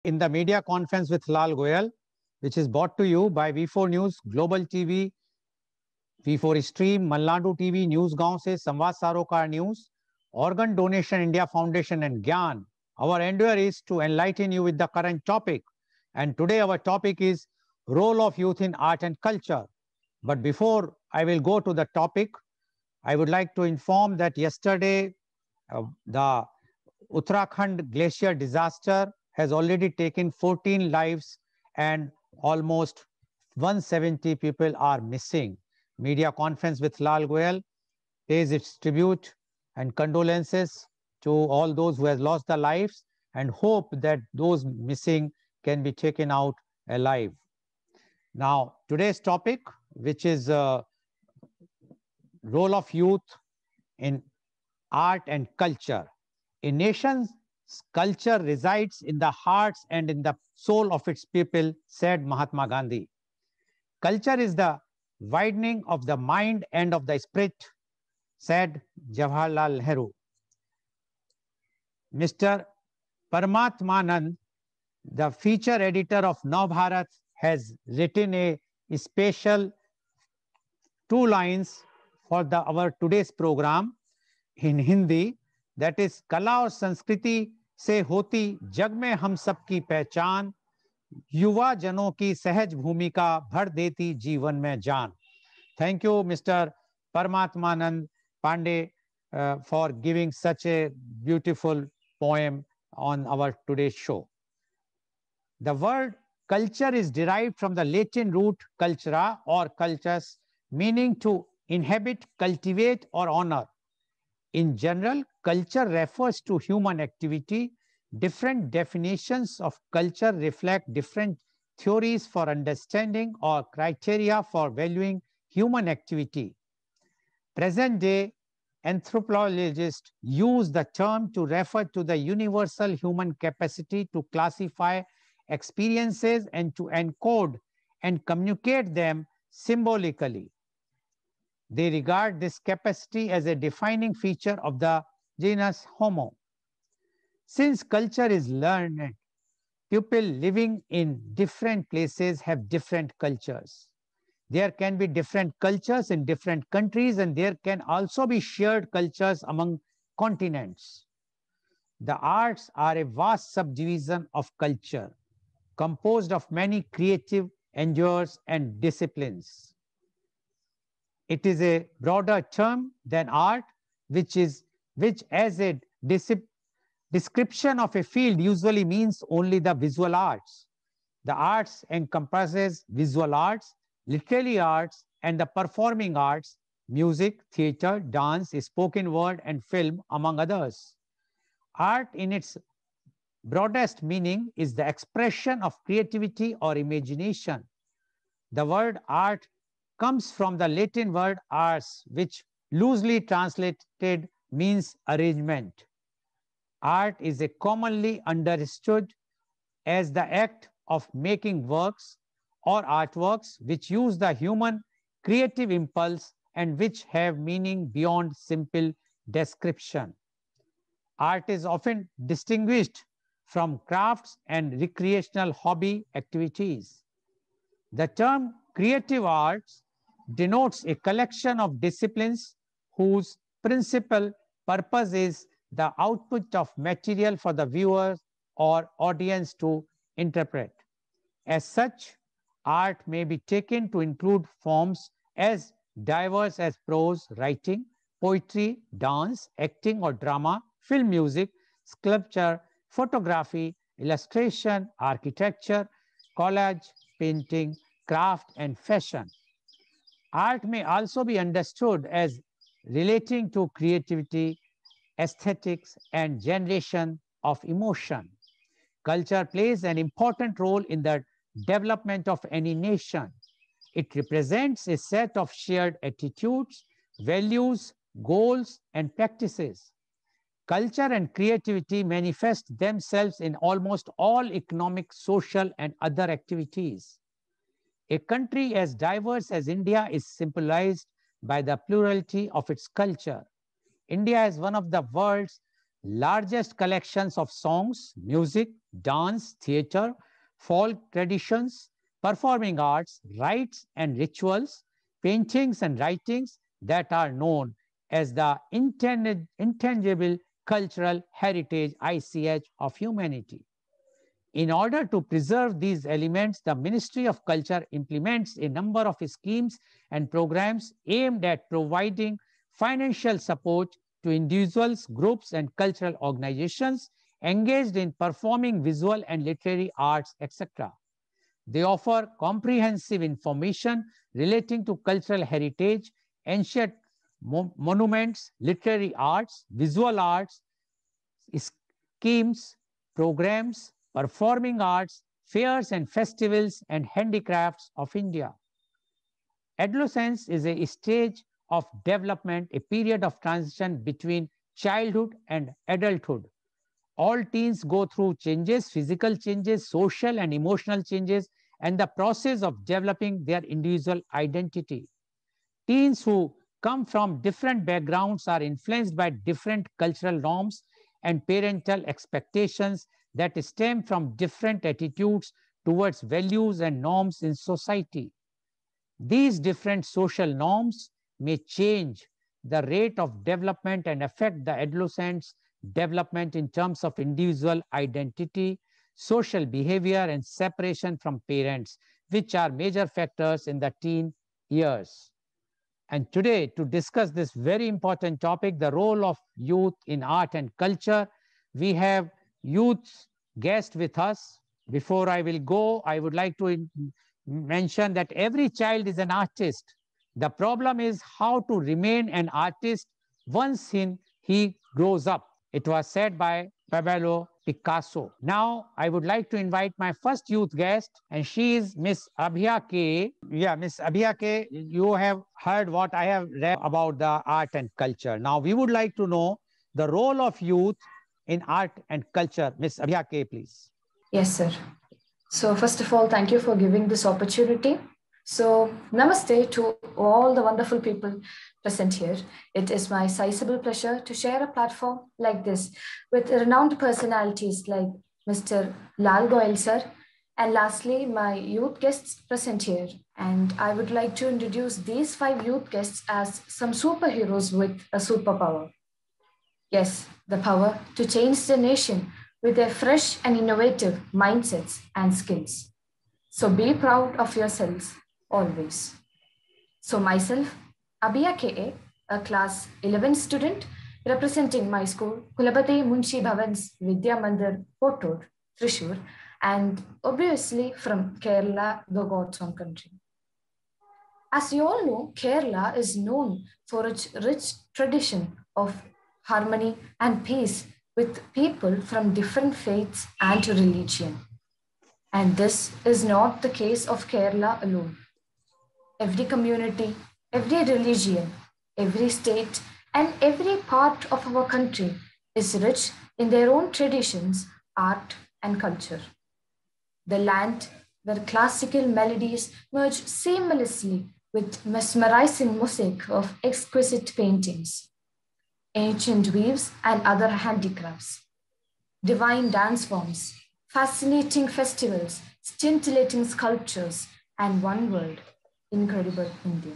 in the media conference with Lal Goyal, which is brought to you by V4 News, Global TV, V4 Stream, Malnadu TV, Newsgaon se Samvad Sarokar News, Organ Donation India Foundation and Gyan. Our endeavor is to enlighten you with the current topic. And today our topic is role of youth in art and culture. But before I will go to the topic, I would like to inform that yesterday the Uttarakhand glacier disaster has already taken 14 lives and almost 170 people are missing. Media conference with Lal Goyal pays its tribute and condolences to all those who have lost their lives and hope that those missing can be taken out alive. Now, today's topic, which is role of youth in art and culture. A nation's culture resides in the hearts and in the soul of its people, said Mahatma Gandhi. Culture is the widening of the mind and of the spirit, said Jawaharlal Nehru. Mr. Paramatmanand, the feature editor of Navbharat, has written a special 2 lines for our today's program in Hindi, that is कला और संस्कृति से होती जग में हम सब की पहचान, युवा जनों की सहज भूमिका भर देती जीवन में जान. Thank you, Mr. Paramatmanand Pandey, for giving such a beautiful poem on our today's show. The word culture is derived from the Latin root cultura or cultus, meaning to inhabit, cultivate, or honor. In general, culture refers to human activity. Different definitions of culture reflect different theories for understanding or criteria for valuing human activity. Present-day anthropologists use the term to refer to the universal human capacity to classify experiences and to encode and communicate them symbolically. They regard this capacity as a defining feature of the genus Homo. Since culture is learned, people living in different places have different cultures. There can be different cultures in different countries, and there can also be shared cultures among continents. The arts are a vast subdivision of culture, composed of many creative endeavors and disciplines. It is a broader term than art, which as a description of a field usually means only the visual arts. The arts encompasses visual arts, literary arts, and the performing arts, music, theater, dance, spoken word, and film, among others. Art in its broadest meaning is the expression of creativity or imagination. The word art comes from the Latin word ars, which loosely translated means arrangement. Art is a commonly understood as the act of making works or artworks which use the human creative impulse and which have meaning beyond simple description. Art is often distinguished from crafts and recreational hobby activities. The term creative arts denotes a collection of disciplines whose principal purpose is the output of material for the viewer or audience to interpret. As such, art may be taken to include forms as diverse as prose, writing, poetry, dance, acting or drama, film music, sculpture, photography, illustration, architecture, collage, painting, craft, and fashion. Art may also be understood as relating to creativity, aesthetics, and generation of emotion. Culture plays an important role in the development of any nation. It represents a set of shared attitudes, values, goals, and practices. Culture and creativity manifest themselves in almost all economic, social, and other activities. A country as diverse as India is symbolized by the plurality of its culture. India is one of the world's largest collections of songs, music, dance, theater, folk traditions, performing arts, rites and rituals, paintings and writings that are known as the intangible cultural heritage ICH of humanity. In order to preserve these elements, the Ministry of Culture implements a number of schemes and programs aimed at providing financial support to individuals, groups, and cultural organizations engaged in performing visual and literary arts, etc. They offer comprehensive information relating to cultural heritage, ancient monuments, literary arts, visual arts, schemes, programs, performing arts, fairs and festivals, and handicrafts of India. Adolescence is a stage of development, a period of transition between childhood and adulthood. All teens go through changes, physical changes, social and emotional changes, and the process of developing their individual identity. Teens who come from different backgrounds are influenced by different cultural norms and parental expectations that stem from different attitudes towards values and norms in society. These different social norms may change the rate of development and affect the adolescent's development in terms of individual identity, social behavior, and separation from parents, which are major factors in the teen years. And today, to discuss this very important topic, the role of youth in art and culture, we have youth guest with us. Before I will go, I would like to mention that every child is an artist. The problem is how to remain an artist once he grows up. It was said by Pablo Picasso. Now, I would like to invite my first youth guest, and she is Miss Abhya K. Yeah, Miss Abhya K, you have heard what I have read about the art and culture. Now, we would like to know the role of youth in art and culture. Miss Abhya K, please. Yes, sir. So first of all, thank you for giving this opportunity. So namaste to all the wonderful people present here. It is my sizable pleasure to share a platform like this with renowned personalities like Mr. Lal Goyal sir, and lastly, my youth guests present here. And I would like to introduce these 5 youth guests as some superheroes with a superpower. Yes, the power to change the nation with their fresh and innovative mindsets and skills. So be proud of yourselves always. So myself, Abhya K.A., a class 11 student representing my school, Kulapati Munshi Bhavan's Vidya Mandir, Kotur, Thrissur, and obviously from Kerala, the God's own country. As you all know, Kerala is known for its rich tradition of harmony and peace with people from different faiths and religion. And this is not the case of Kerala alone. Every community, every religion, every state, and every part of our country is rich in their own traditions, art, and culture. The land where classical melodies merge seamlessly with mesmerizing mosaic of exquisite paintings, ancient weaves and other handicrafts, divine dance forms, fascinating festivals, scintillating sculptures, and one word, incredible India.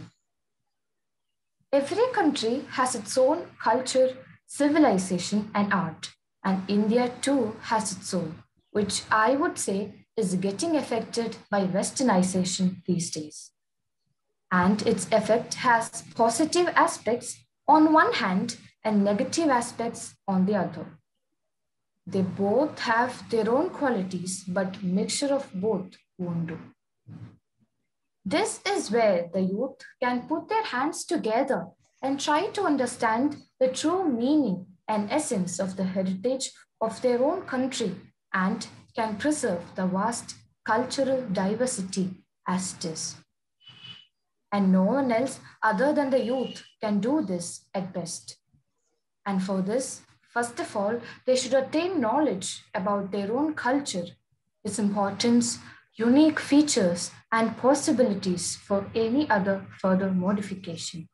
Every country has its own culture, civilization, and art, and India too has its own, which I would say is getting affected by westernization these days. And its effect has positive aspects on one hand and negative aspects on the other. They both have their own qualities, but mixture of both won't do. This is where the youth can put their hands together and try to understand the true meaning and essence of the heritage of their own country and can preserve the vast cultural diversity as it is. And no one else other than the youth can do this at best. And for this, first of all, they should attain knowledge about their own culture, its importance, unique features, and possibilities for any other further modification.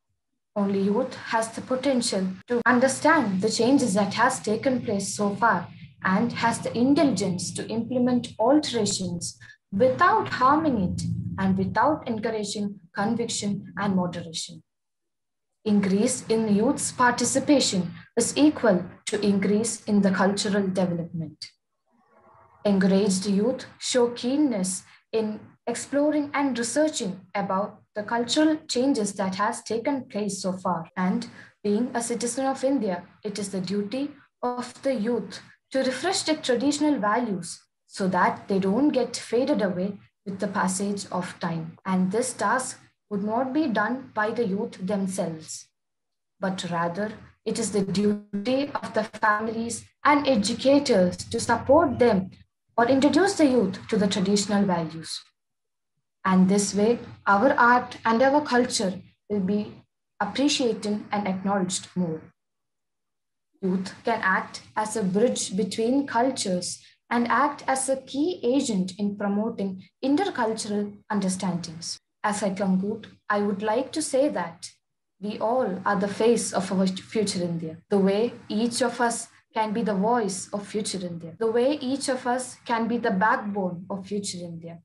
Only youth has the potential to understand the changes that has taken place so far and has the intelligence to implement alterations without harming it and without encouraging conviction and moderation. Increase in youth's participation is equal to increase in the cultural development. Encouraged youth show keenness in exploring and researching about the cultural changes that has taken place so far. And being a citizen of India, it is the duty of the youth to refresh their traditional values so that they don't get faded away with the passage of time. And this task would not be done by the youth themselves, but rather it is the duty of the families and educators to support them or introduce the youth to the traditional values. And this way, our art and our culture will be appreciated and acknowledged more. Youth can act as a bridge between cultures and act as a key agent in promoting intercultural understandings. As I conclude, I would like to say that we all are the face of our future India. The way each of us can be the voice of future India. The way each of us can be the backbone of future India.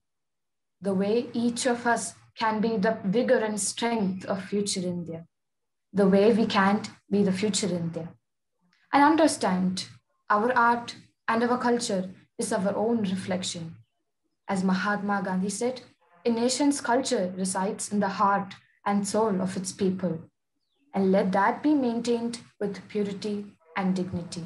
The way each of us can be the vigor and strength of future India. The way we can be the future India. And understand our art and our culture is our own reflection. As Mahatma Gandhi said, a nation's culture resides in the heart and soul of its people, and let that be maintained with purity and dignity.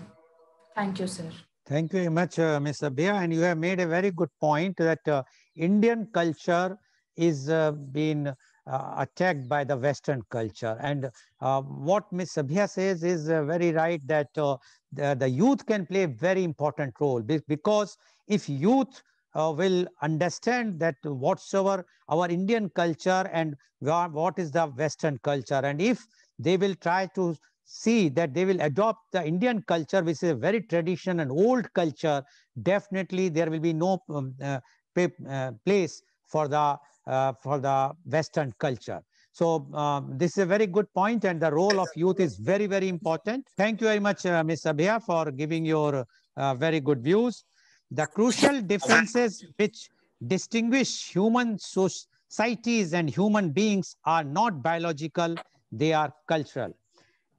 Thank you, sir. Thank you very much, Ms. Abhya. And you have made a very good point that Indian culture is being attacked by the Western culture. And what Ms. Abhya says is very right, that the youth can play a very important role, because if youth will understand that whatsoever our Indian culture and what is the Western culture, and if they will try to see that they will adopt the Indian culture, which is a very traditional and old culture, definitely there will be no place for the Western culture. So this is a very good point, and the role of youth is very, very important. Thank you very much, Ms. Abhya, for giving your very good views. The crucial differences which distinguish human societies and human beings are not biological, they are cultural.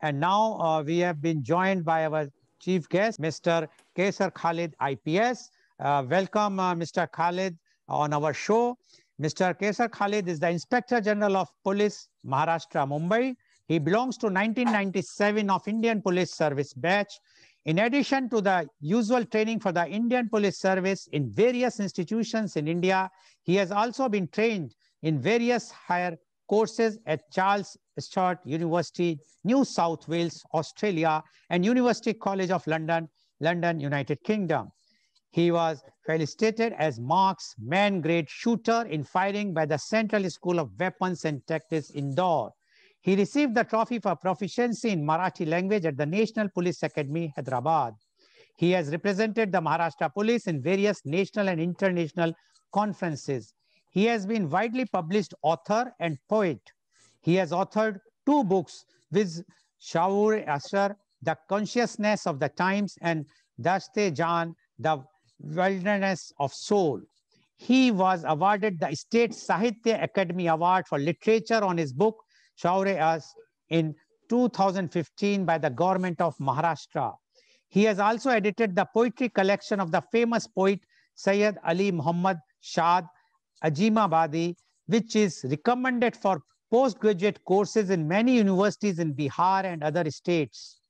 And now we have been joined by our chief guest, Mr. Kaisar Khalid, IPS. Welcome, Mr. Khalid, on our show. Mr. Kaisar Khalid is the Inspector General of Police, Maharashtra, Mumbai. He belongs to 1997 of Indian Police Service batch. In addition to the usual training for the Indian Police Service in various institutions in India, he has also been trained in various higher courses at Charles Sturt University, New South Wales, Australia, and University College of London, London, United Kingdom. He was felicitated as Marks Man Grade Shooter in firing by the Central School of Weapons and Tactics, Indore. He received the trophy for proficiency in Marathi language at the National Police Academy, Hyderabad. He has represented the Maharashtra Police in various national and international conferences. He has been widely published author and poet. He has authored 2 books with Shaur Asar, The Consciousness of the Times, and Daste Jan, The Wilderness of Soul. He was awarded the State Sahitya Academy Award for Literature on his book, Shaur Asar, in 2015 by the government of Maharashtra. He has also edited the poetry collection of the famous poet Sayyid Ali Muhammad Shad Ajimabadi, which is recommended for postgraduate courses in many universities in Bihar and other states.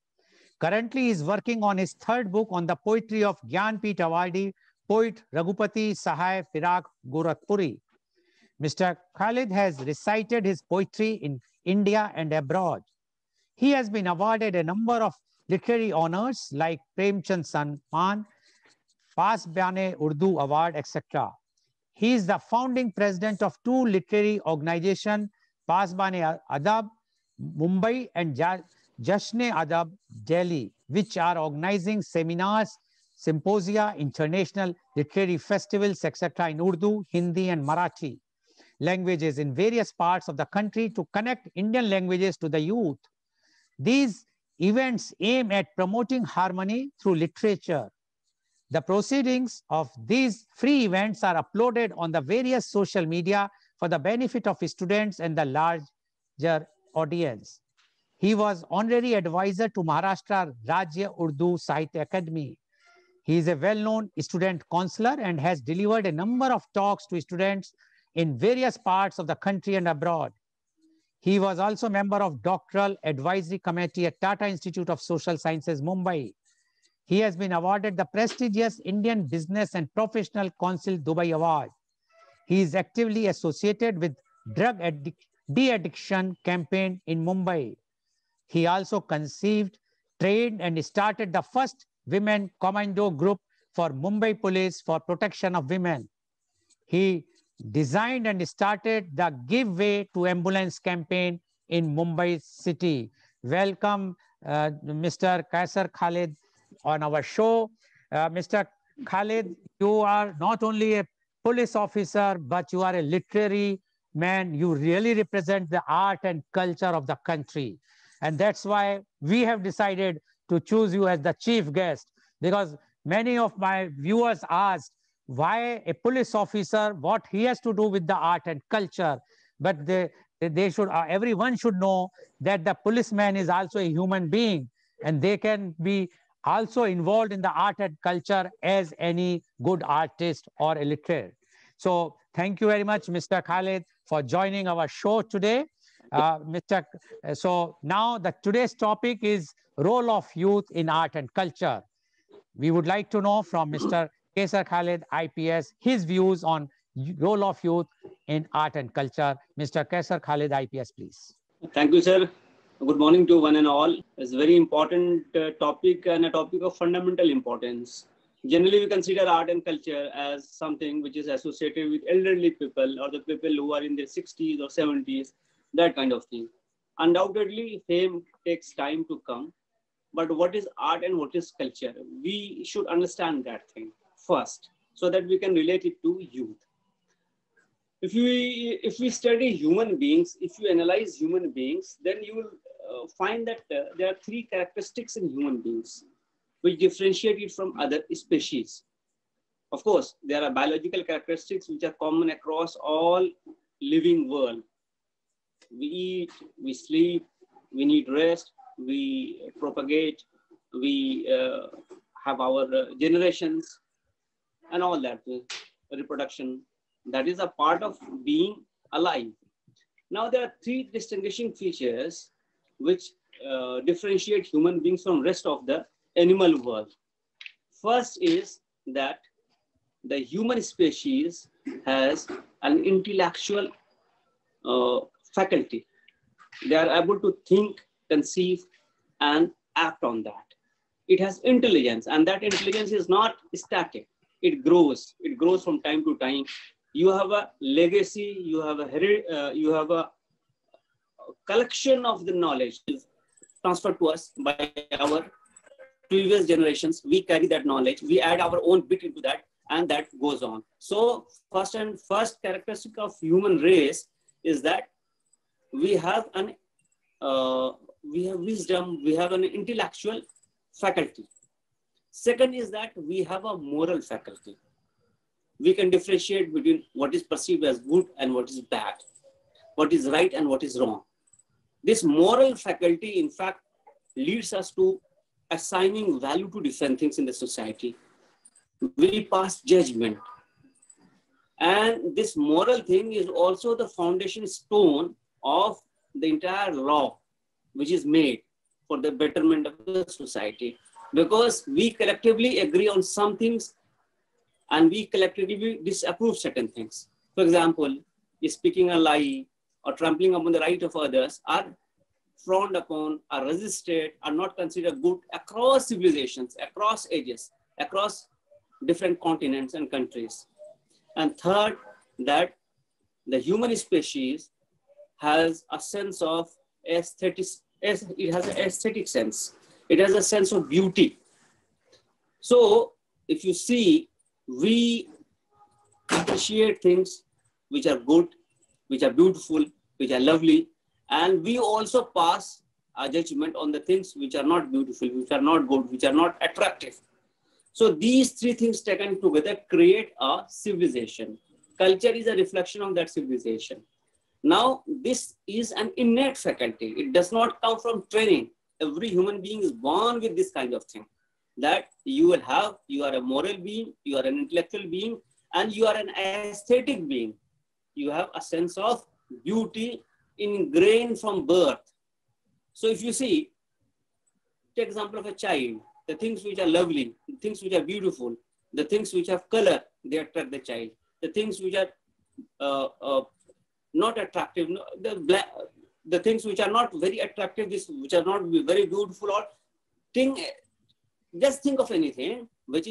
Currently, he is working on his 3rd book on the poetry of Gyanpith Awardee poet Raghupati Sahai Firaq Gorakhpuri. Mr. Khalid has recited his poetry in India and abroad. He has been awarded a number of literary honors like Premchand Samman, Pasbane Urdu Award, etc. He is the founding president of 2 literary organizations, Pasbane Adab, Mumbai, and Jashne Adab, Delhi, which are organizing seminars, symposia, international literary festivals, etc. in Urdu, Hindi, and Marathi languages in various parts of the country to connect Indian languages to the youth. These events aim at promoting harmony through literature. The proceedings of these free events are uploaded on the various social media for the benefit of students and the larger audience. He was honorary advisor to Maharashtra Rajya Urdu Sahitya Academy. He is a well-known student counselor and has delivered a number of talks to students in various parts of the country and abroad. He was also a member of Doctoral Advisory Committee at Tata Institute of Social Sciences, Mumbai. He has been awarded the prestigious Indian Business and Professional Council Dubai Award. He is actively associated with drug de-addiction campaign in Mumbai. He also conceived, trained, and started the first women commando group for Mumbai Police for protection of women. He designed and started the Give Way to Ambulance campaign in Mumbai city. Welcome, Mr. Kaisar Khalid on our show. Mr. Khalid, you are not only a police officer, but you are a literary man. You really represent the art and culture of the country. And that's why we have decided to choose you as the chief guest, because many of my viewers asked why a police officer, what he has to do with the art and culture. But they should, everyone should know that the policeman is also a human being, and they can be also involved in the art and culture as any good artist or a literate. So thank you very much, Mr. Khalid, for joining our show today. So now today's topic is role of youth in art and culture. We would like to know from Mr. Kaisar Khalid, IPS, his views on role of youth in art and culture. Mr. Kaisar Khalid, IPS, please. Thank you, sir. Good morning to one and all. It's a very important topic and a topic of fundamental importance. Generally, we consider art and culture as something which is associated with elderly people or the people who are in their 60s or 70s, that kind of thing. Undoubtedly, fame takes time to come. But what is art and what is culture? We should understand that thing first so that we can relate it to youth. If we study human beings, if you analyze human beings, then you will find that there are three characteristics in human beings which differentiate it from other species. Of course, there are biological characteristics which are common across all living world. We eat, we sleep, we need rest, we propagate, we have our generations and all that, reproduction. That is a part of being alive. Now there are three distinguishing features which differentiate human beings from rest of the animal world. First is that the human species has an intellectual faculty. They are able to think, conceive, and act on that. It has intelligence, and that intelligence is not static. It grows. It grows from time to time. You have a legacy. You have a collection of the knowledge transferred to us by our previous generations. We carry that knowledge. We add our own bit into that, and that goes on. So first characteristic of human race is that we have wisdom, we have an intellectual faculty. Second is that we have a moral faculty. We can differentiate between what is perceived as good and what is bad, what is right and what is wrong. This moral faculty, in fact, leads us to assigning value to different things in the society. We pass judgment. And this moral thing is also the foundation stone of the entire law which is made for the betterment of the society, because we collectively agree on some things and we collectively disapprove certain things. For example, speaking a lie or trampling upon the right of others are frowned upon, are resisted, are not considered good across civilizations, across ages, across different continents and countries. And third, that the human species has a sense of aesthetics. It has an aesthetic sense. It has a sense of beauty. So if you see, we appreciate things which are good, which are beautiful, which are lovely, and we also pass a judgment on the things which are not beautiful, which are not good, which are not attractive. So these three things taken together create a civilization. Culture is a reflection of that civilization. Now, this is an innate faculty. It does not come from training. Every human being is born with this kind of thing, that you will have, you are a moral being, you are an intellectual being, and you are an aesthetic being. You have a sense of beauty ingrained from birth. So if you see, take example of a child, the things which are lovely, the things which are beautiful, the things which have color, they attract the child. The things which are not attractive, the things which are not very attractive, which are not very beautiful, or just think of anything which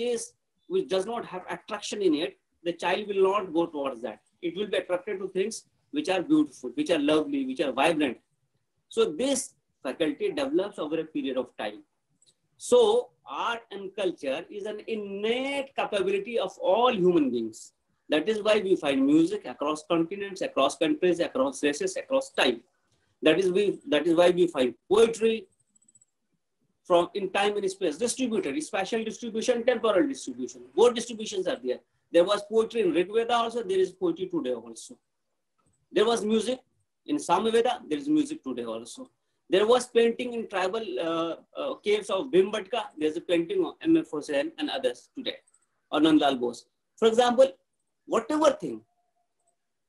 does not have attraction in it, the child will not go towards that. It will be attracted to things which are beautiful, which are lovely, which are vibrant. So this faculty develops over a period of time. So art and culture is an innate capability of all human beings. That is why we find music across continents, across countries, across races, across time. That is why we find poetry from in time and space, distributed, spatial distribution, temporal distribution. Both distributions are there. There was poetry in Rig Veda also, there is poetry today also. There was music in Samaveda, there is music today also. There was painting in tribal caves of Bhimbatka. There's a painting of M.F. Hussain and others today, or Nandlal Bose. For example, whatever thing,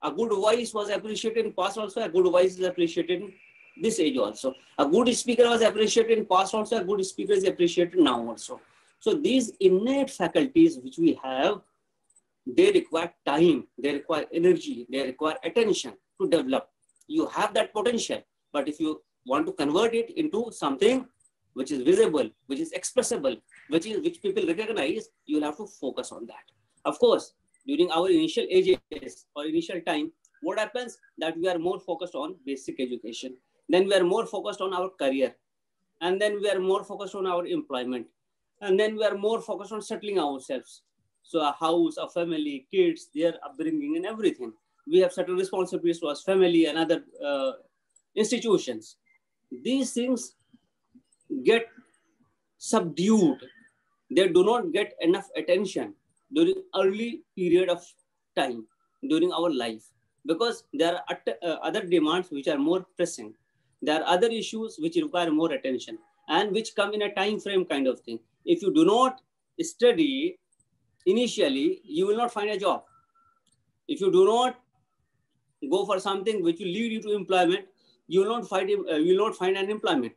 a good voice was appreciated in past also, a good voice is appreciated in this age also. A good speaker was appreciated in past also, a good speaker is appreciated now also. So these innate faculties which we have, they require time, they require energy, they require attention to develop. You have that potential, but if you want to convert it into something which is visible, which is expressible, which people recognize, you'll have to focus on that. Of course, during our initial ages or initial time, what happens that we are more focused on basic education. Then we are more focused on our career. And then we are more focused on our employment. And then we are more focused on settling ourselves. So a house, a family, kids, their upbringing and everything. We have certain responsibilities towards family and other institutions. These things get subdued. They do not get enough attention during early period of time, during our life, because there are other demands which are more pressing. There are other issues which require more attention and which come in a time frame kind of thing. If you do not study initially, you will not find a job. If you do not go for something which will lead you to employment, you will not find an employment.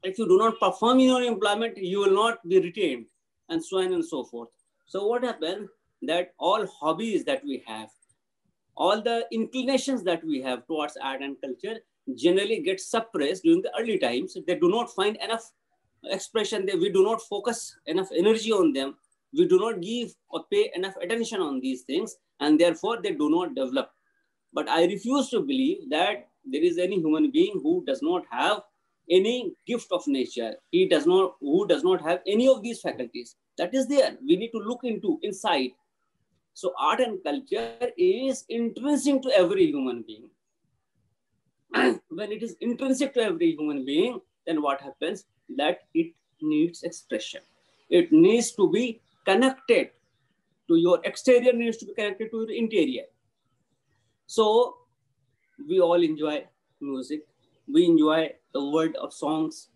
If you do not perform in your employment, you will not be retained, and so on and so forth. So what happens that all hobbies that we have, all the inclinations that we have towards art and culture generally get suppressed during the early times. They do not find enough expression. We do not focus enough energy on them. We do not give or pay enough attention on these things, and therefore they do not develop. But I refuse to believe that there is any human being who does not have any gift of nature. Who does not have any of these faculties. That is there. We need to look inside. So art and culture is intrinsic to every human being. When it is intrinsic to every human being, then what happens? That it needs expression. It needs to be connected to your exterior, needs to be connected to your interior. So we all enjoy music. We enjoy the world of songs.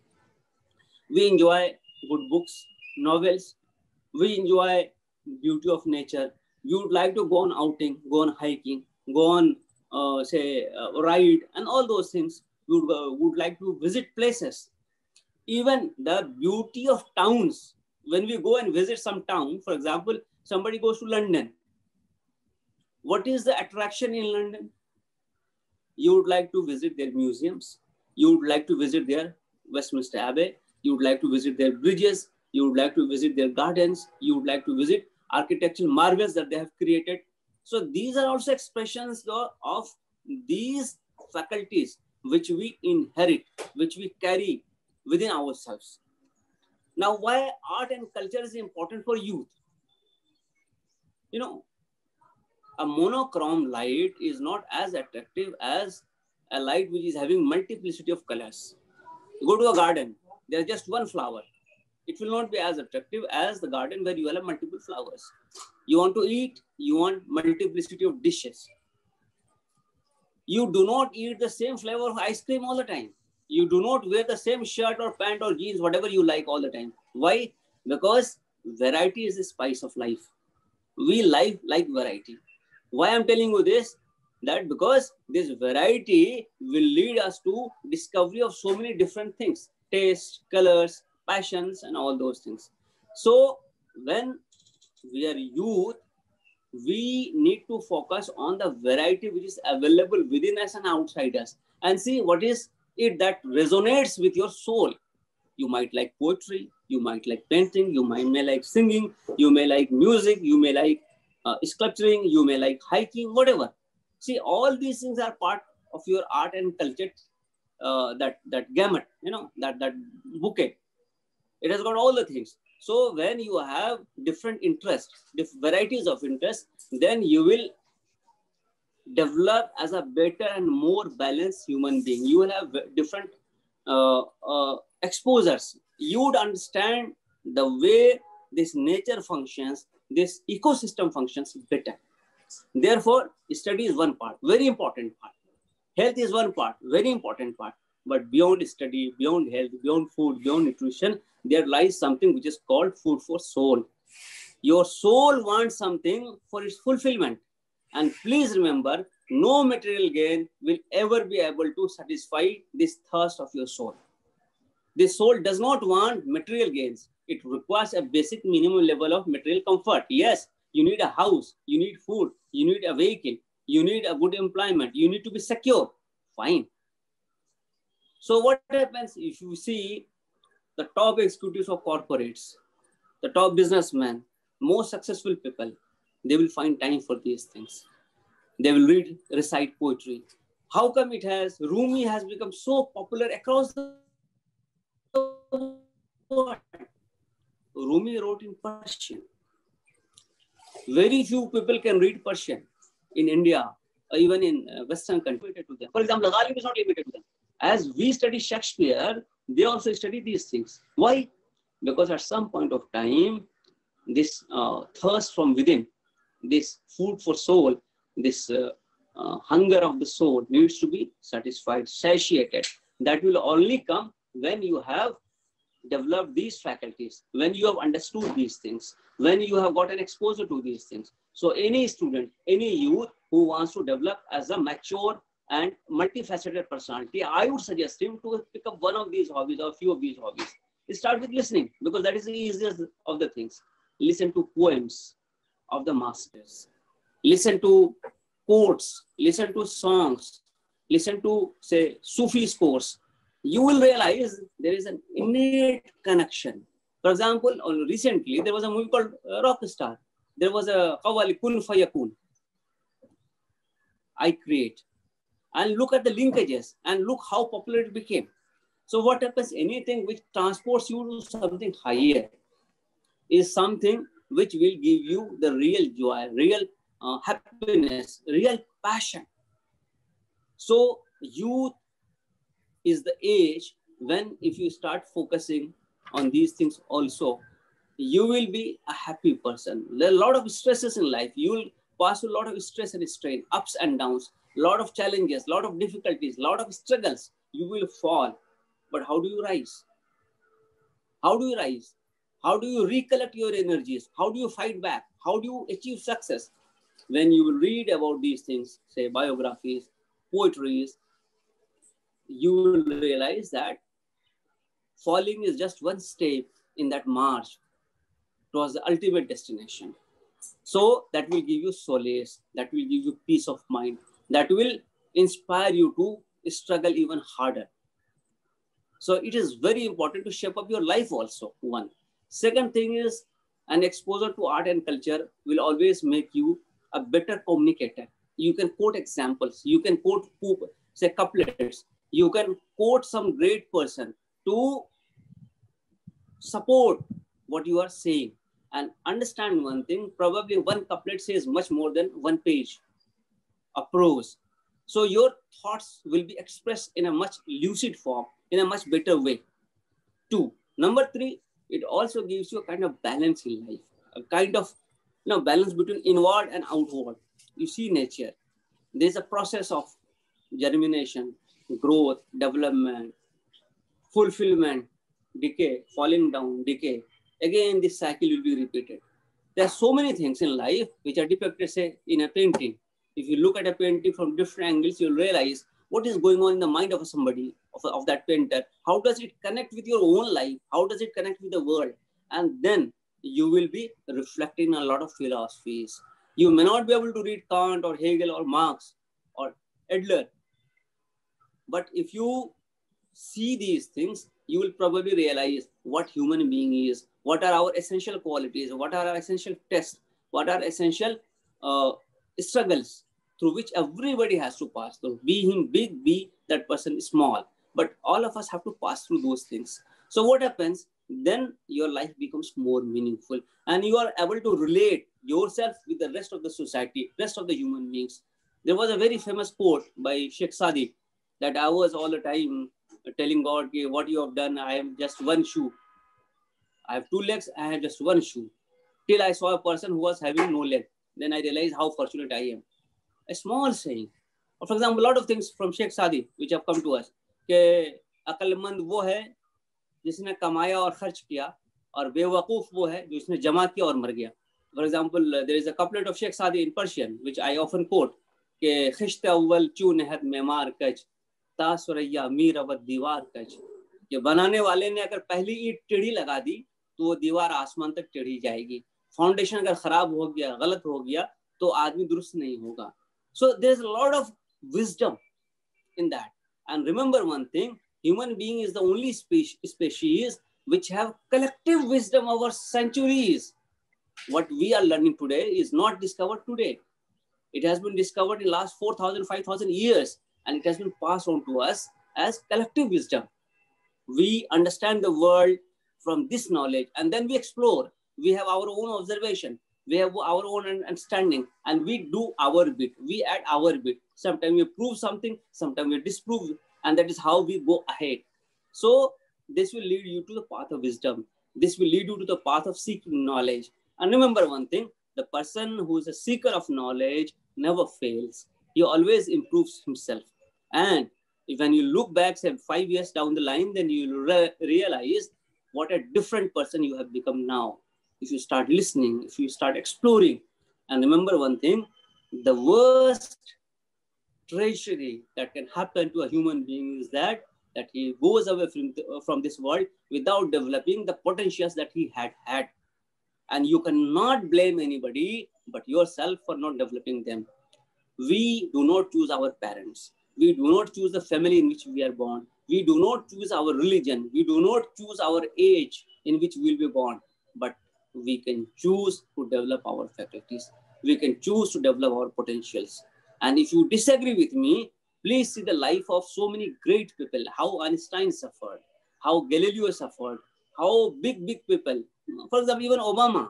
We enjoy good books, novels. We enjoy beauty of nature. You would like to go on outing, go on hiking, go on, ride, and all those things. You would like to visit places. Even the beauty of towns. When we go and visit some town, for example, somebody goes to London. What is the attraction in London? You would like to visit their museums. You would like to visit their Westminster Abbey. You would like to visit their bridges. You would like to visit their gardens. You would like to visit architectural marvels that they have created. So these are also expressions of these faculties which we inherit, which we carry within ourselves. Now, why art and culture is important for youth? You know, a monochrome light is not as attractive as a light which is having multiplicity of colors. You go to a garden, there's just one flower. It will not be as attractive as the garden where you have multiple flowers. You want to eat, you want multiplicity of dishes. You do not eat the same flavor of ice cream all the time. You do not wear the same shirt or pant or jeans, whatever you like all the time. Why? Because variety is the spice of life. We like variety. Why I'm telling you this? That because this variety will lead us to discovery of so many different things, taste, colors, passions, and all those things. So when we are youth, we need to focus on the variety which is available within us and outside us, and see what is it that resonates with your soul. You might like poetry, you might like painting, you may like singing, you may like music, you may like sculpturing, you may like hiking, whatever. See, all these things are part of your art and culture, that gamut, that bouquet. It has got all the things. So when you have different interests, varieties of interests, then you will develop as a better and more balanced human being. You will have different exposures. You would understand the way this nature functions, this ecosystem functions better. Therefore, study is one part, very important part. Health is one part, very important part. But beyond study, beyond health, beyond food, beyond nutrition, there lies something which is called food for soul. Your soul wants something for its fulfillment. And please remember, no material gain will ever be able to satisfy this thirst of your soul. The soul does not want material gains. It requires a basic minimum level of material comfort. Yes, you need a house, you need food, you need a vehicle, you need a good employment, you need to be secure. Fine. So what happens if you see the top executives of corporates, the top businessmen, most successful people, they will find time for these things. They will recite poetry. How come Rumi has become so popular across the world? Rumi wrote in Persian. Very few people can read Persian in India, or even in Western countries. For example, Ghalib is not limited to them. As we study Shakespeare, they also study these things. Why? Because at some point of time, this thirst from within, this food for soul, this hunger of the soul needs to be satisfied, satiated. That will only come when you have developed these faculties, when you have understood these things, when you have got an exposure to these things. So any student, any youth who wants to develop as a mature and multifaceted personality, I would suggest him to pick up one of these hobbies or a few of these hobbies. Start with listening, because that is the easiest of the things. Listen to poems of the masters. Listen to quotes. Listen to songs. Listen to, say, Sufi scores. You will realize there is an innate connection. For example, recently, there was a movie called Rockstar. There was a Qawwali, Kun Fayakun. I create. And look at the linkages and look how popular it became. So what happens? Anything which transports you to something higher is something which will give you the real joy, real happiness, real passion. So youth is the age when, if you start focusing on these things also, you will be a happy person. There are a lot of stresses in life. You will pass through a lot of stress and strain, ups and downs, a lot of challenges, a lot of difficulties, a lot of struggles. You will fall. But how do you rise? How do you rise? How do you recollect your energies? How do you fight back? How do you achieve success? When you will read about these things, say biographies, poetries, you will realize that falling is just one step in that march towards the ultimate destination. So that will give you solace, that will give you peace of mind, that will inspire you to struggle even harder. So it is very important to shape up your life also, one. Second thing is, an exposure to art and culture will always make you a better communicator. You can quote examples, you can quote, say, couplets, you can quote some great person to support what you are saying. And understand one thing, probably one couplet says much more than one page of prose. So your thoughts will be expressed in a much lucid form, in a much better way. 2. Number 3, it also gives you a kind of balance in life, a kind of balance between inward and outward. You see nature. There's a process of germination, growth, development, fulfillment, decay, falling down, decay. Again, this cycle will be repeated. There are so many things in life which are depicted, say, in a painting. If you look at a painting from different angles, you'll realize what is going on in the mind of somebody, of that painter. How does it connect with your own life? How does it connect with the world? And then you will be reflecting a lot of philosophies. You may not be able to read Kant or Hegel or Marx or Adler, but if you see these things, you will probably realize what human being is, what are our essential qualities, what are our essential tests, what are essential struggles through which everybody has to pass through. Be him big, be that person small. But all of us have to pass through those things. So what happens? Then your life becomes more meaningful and you are able to relate yourself with the rest of the society, rest of the human beings. There was a very famous quote by Sheikh Sadi that I was all the time telling God, what you have done, I am just one shoe. I have two legs, I have just one shoe. Till I saw a person who was having no leg. Then I realized how fortunate I am. A small saying. Or for example, a lot of things from Sheikh Sadi which have come to us. कि अकलमंद वो है जिसने कमाया और खर्च किया और बेवकूफ वो है जो इसने जमा किया और मर गया. For example, there is a couplet of Sheikh Sadi in Persian which I often quote कि खिश्त अव्वल चू नहद मेमार कज तासुरैया मीर अवद दीवार कज. कि बनाने वाले ने अगर पहली ईंट टेढ़ी लगा दी तो वो दीवार आसमान तक टेढ़ी जाएगी. फाउंडेशन अगर खराब हो गया, गलत हो गया तो आदमी दुरुस्त नहीं होगा. So there is a lot of wisdom in that. And remember one thing, human being is the only species which have collective wisdom over centuries. What we are learning today is not discovered today. It has been discovered in the last 4,000, 5,000 years, and it has been passed on to us as collective wisdom. We understand the world from this knowledge, and then we explore. We have our own observation. We have our own understanding, and we do our bit. We add our bit. Sometimes we prove something, sometimes we disprove it, and that is how we go ahead. So this will lead you to the path of wisdom. This will lead you to the path of seeking knowledge. And remember one thing, the person who is a seeker of knowledge never fails. He always improves himself. And when you look back, say 5 years down the line, then you will realize what a different person you have become now. If you start listening, if you start exploring. And remember one thing, the worst treasury that can happen to a human being is that he goes away from this world without developing the potentials that he had. And you cannot blame anybody but yourself for not developing them. We do not choose our parents. We do not choose the family in which we are born. We do not choose our religion. We do not choose our age in which we will be born. But we can choose to develop our faculties. We can choose to develop our potentials. And if you disagree with me, please see the life of so many great people, how Einstein suffered, how Galileo suffered, how big people, for example, even Obama,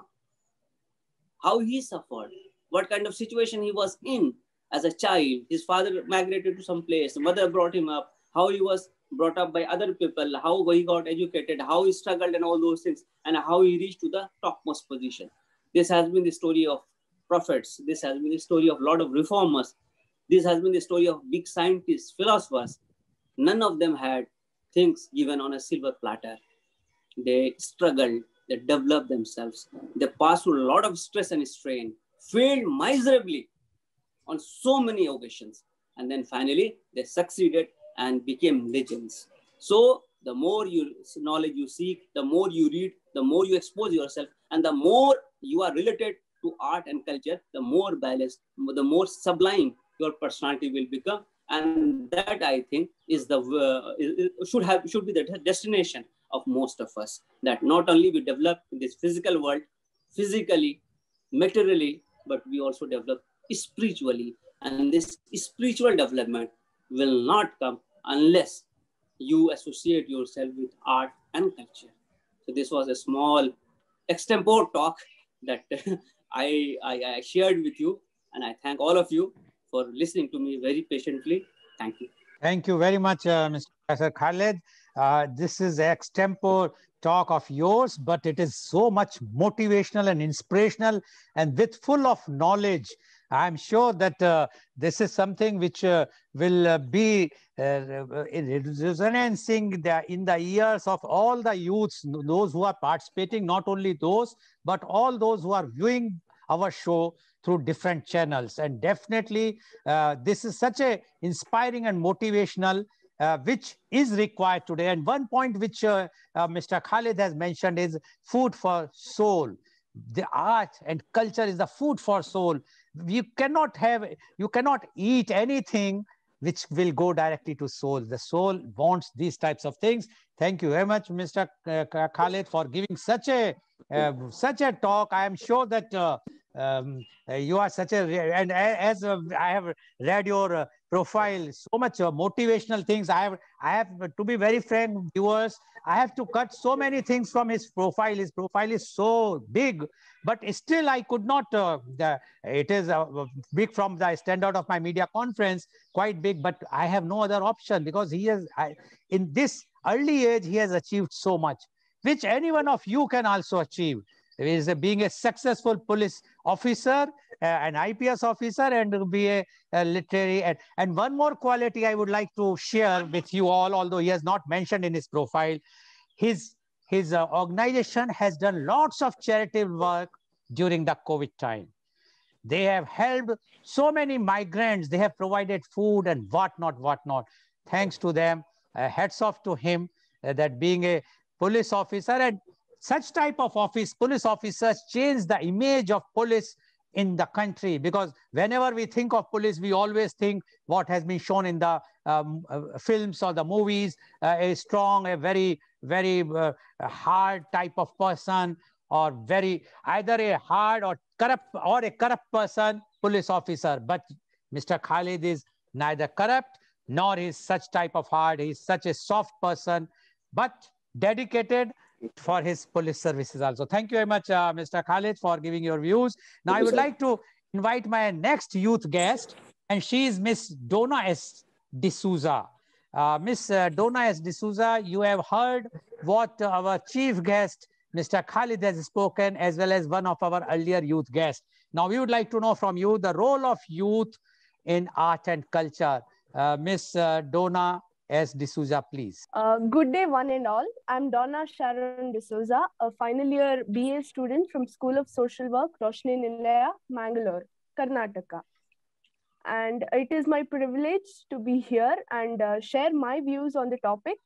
how he suffered, what kind of situation he was in as a child. His father migrated to some place, the mother brought him up, how he was brought up by other people, how he got educated, how he struggled and all those things, and how he reached to the topmost position. This has been the story of prophets. This has been the story of a lot of reformers. This has been the story of big scientists, philosophers. None of them had things given on a silver platter. They struggled, they developed themselves. They passed through a lot of stress and strain, failed miserably on so many occasions. And then finally, they succeeded and became legends. So the more knowledge you seek, the more you read, the more you expose yourself, and the more you are related to art and culture, the more balanced, the more sublime your personality will become. And that, I think, is should be the destination of most of us. That not only we develop in this physical world, physically, materially, but we also develop spiritually. And this spiritual development will not come unless you associate yourself with art and culture. So this was a small extempore talk that I shared with you, and I thank all of you for listening to me very patiently. Thank you. Thank you very much, Mr. Professor Khaled. This is extempore talk of yours, but it is so much motivational and inspirational and with full of knowledge. I'm sure that this is something which will be resonancing in the ears of all the youths, those who are participating, not only those, but all those who are viewing our show through different channels. And definitely, this is such a inspiring and motivational which is required today. And one point which Mr. Khalid has mentioned is food for soul. The art and culture is the food for soul. You cannot eat anything which will go directly to soul. The soul wants these types of things. Thank you very much, Mr. Khalid, for giving such a talk. I am sure that you are such a, and as I have read your profile, so much motivational things. I have to be very frank, viewers, I have to cut so many things from his profile. His profile is so big, but still I could not, it is big from the standard of my media conference, quite big, but I have no other option because he has, in this early age, he has achieved so much, which any one of you can also achieve. Is being a successful police officer, an IPS officer, and be a literary. And one more quality I would like to share with you all, although he has not mentioned in his profile, his organization has done lots of charitable work during the COVID time. They have helped so many migrants. They have provided food and whatnot. Thanks to them. Hats off to him, that being a police officer, and such type of office, police officers change the image of police in the country, because whenever we think of police, we always think what has been shown in the films or the movies, a strong, a very hard type of person, or either a hard or a corrupt person, police officer. But Mr. Khalid is neither corrupt nor is such type of hard. He is such a soft person, but dedicated for his police services also. Thank you very much, Mr. Khalid, for giving your views. Now, I would like to invite my next youth guest, and she is Miss Donna S. D'Souza. Miss Donna S. D'Souza, you have heard what our chief guest, Mr. Khalid, has spoken, as well as one of our earlier youth guests. Now, we would like to know from you the role of youth in art and culture. Miss Donna S. D'Souza, please. Good day, one and all. I'm Donna Sharon D'Souza, a final year BA student from School of Social Work, Roshni Nilaya, Mangalore, Karnataka. And it is my privilege to be here and share my views on the topic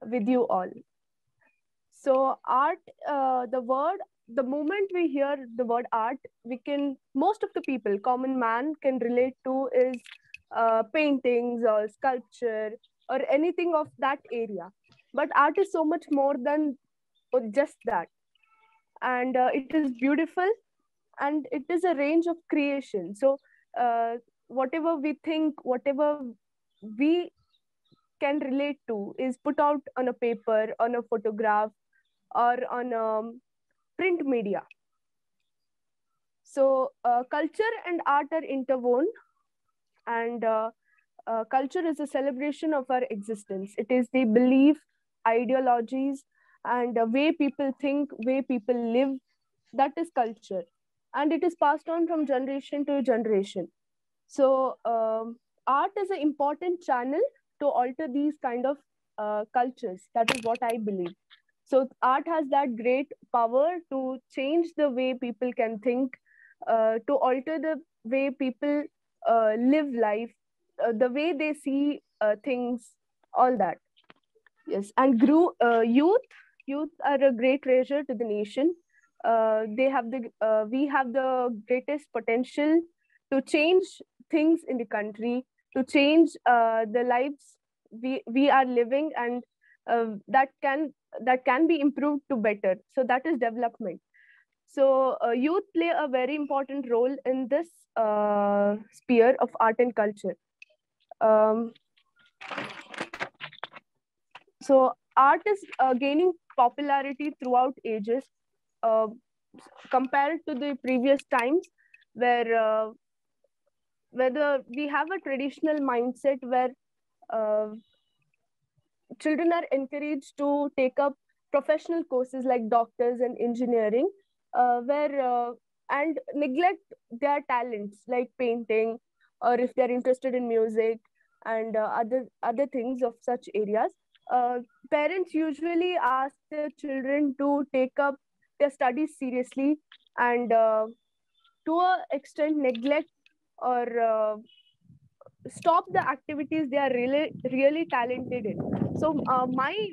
with you all. So art, the moment we hear the word art, most of the people, common man, can relate to is paintings or sculpture or anything of that area. But art is so much more than just that. And it is beautiful, and it is a range of creation. So whatever we think, whatever we can relate to is put out on a paper, on a photograph, or on print media. So culture and art are interwoven, and culture is a celebration of our existence. It is the belief, ideologies, and the way people think, way people live. That is culture. And it is passed on from generation to generation. So art is an important channel to alter these kind of cultures. That is what I believe. So art has that great power to change the way people can think, to alter the way people live life, the way they see things, all that. Yes, and youth are a great treasure to the nation. We have the greatest potential to change things in the country, to change the lives we are living, and that can be improved to better. So that is development. So youth play a very important role in this sphere of art and culture. So art is gaining popularity throughout ages, compared to the previous times, where we have a traditional mindset where children are encouraged to take up professional courses like doctors and engineering, where and neglect their talents like painting, or if they're interested in music and other things of such areas. uh, Parents usually ask their children to take up their studies seriously, and to a extent neglect or stop the activities they are really talented in. So my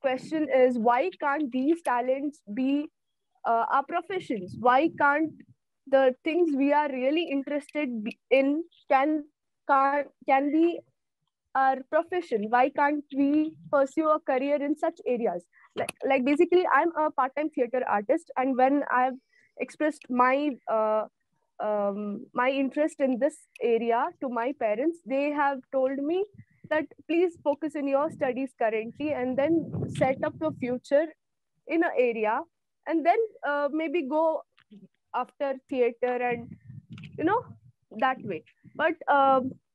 question is, why can't these talents be our professions? Why can't the things we are really interested in can be our profession? Why can't we pursue a career in such areas? Like basically, I'm a part-time theater artist, and when I've expressed my interest in this area to my parents, they have told me that please focus in your studies currently, and then set up your future in an area, and then maybe go after theater, and you know, that way. But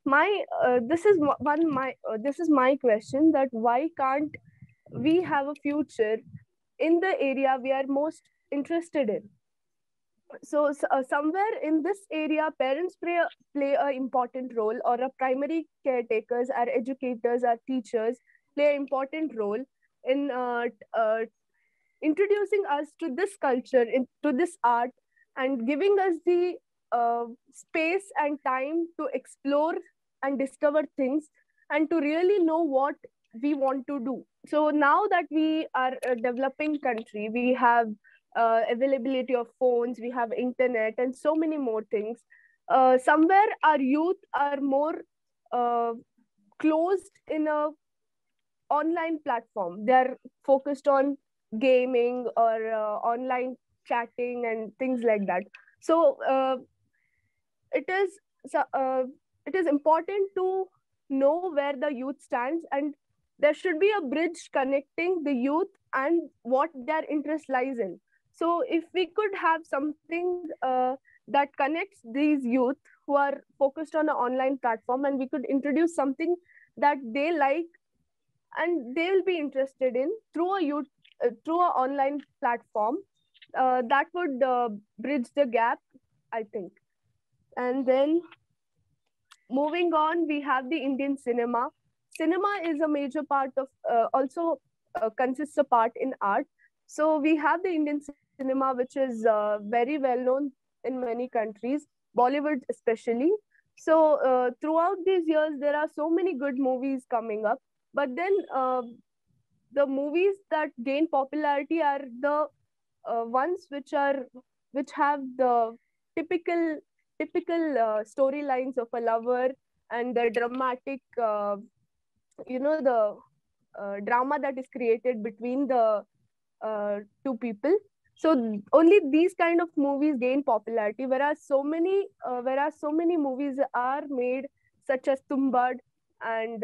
my this is one my this is my question, that why can't we have a future in the area we are most interested in? So, somewhere in this area, parents play a important role, or a primary caretakers, our educators, our teachers play an important role in introducing us to this culture, to this art, and giving us the space and time to explore and discover things, and to really know what we want to do. So now that we are a developing country, we have availability of phones, we have internet, and so many more things. Somewhere our youth are more uh, closed in a online platform. They're focused on gaming or online chatting and things like that. So it is so, it is important to know where the youth stands, and there should be a bridge connecting the youth and what their interest lies in. So if we could have something that connects these youth who are focused on an online platform, and we could introduce something that they like and they will be interested in through through a online platform, that would bridge the gap, I think. And then moving on, we have the Indian cinema. Cinema is a major part of also consists a part in art. So we have the Indian cinema, which is very well known in many countries, Bollywood especially. So throughout these years, there are so many good movies coming up. But then the movies that gain popularity are the ones which have the typical storylines of a lover, and the dramatic the drama that is created between the two people. So only these kind of movies gain popularity, whereas so many movies are made, such as Tumbad, and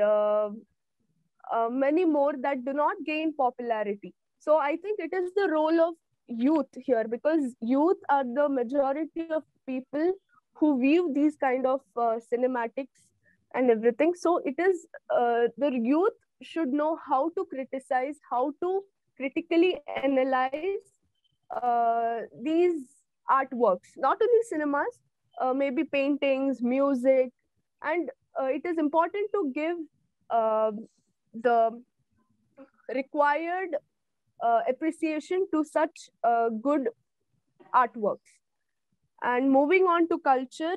many more that do not gain popularity. So I think it is the role of youth here, because youth are the majority of people who view these kind of cinematics and everything. So it is the youth should know how to criticize, how to critically analyze these artworks, not only cinemas, maybe paintings, music, and it is important to give uh, the required appreciation to such good artworks. And moving on to culture,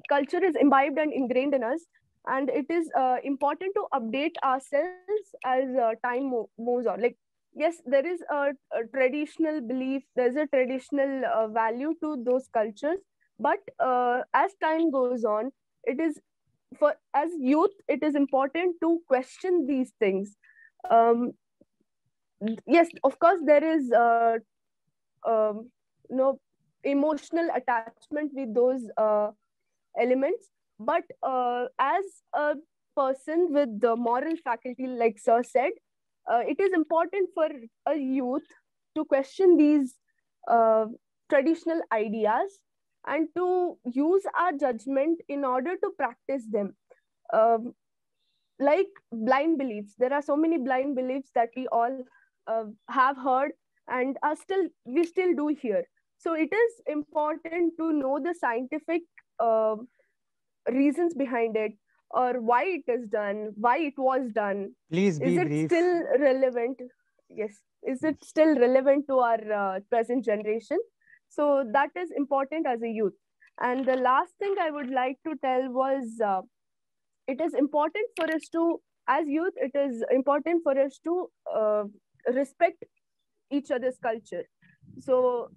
culture is imbibed and ingrained in us, and it is important to update ourselves as time moves on. Like, yes, there is a traditional belief, there's a traditional value to those cultures, but as time goes on, it is for as youth, it is important to question these things. um, yes, of course, there is no emotional attachment with those elements, but as a person with the moral faculty, like sir said, it is important for a youth to question these uh, traditional ideas, and to use our judgment in order to practice them. um, like blind beliefs. There are so many blind beliefs that we all have heard and we still do here. So it is important to know the scientific uh, reasons behind it, or why it is done, why it was done. Please Is be it brief. still relevant? Yes. Is it still relevant to our present generation? So that is important as a youth. And the last thing I would like to tell was it is important for us to, as youth, it is important for us to respect each other's culture. So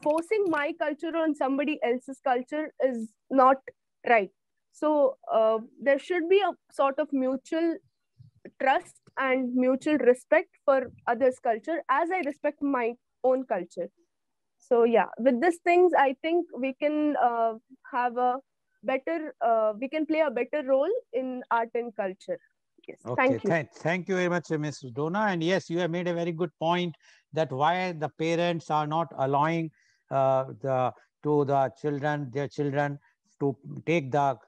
forcing my culture on somebody else's culture is not right. So there should be a sort of mutual trust and mutual respect for others' culture as I respect my own culture. So yeah, with these things, I think we can have a we can play a better role in art and culture. Yes, Okay, thank you. thank you very much, Ms. Dona. And yes, you have made a very good point that why the parents are not allowing their children to take the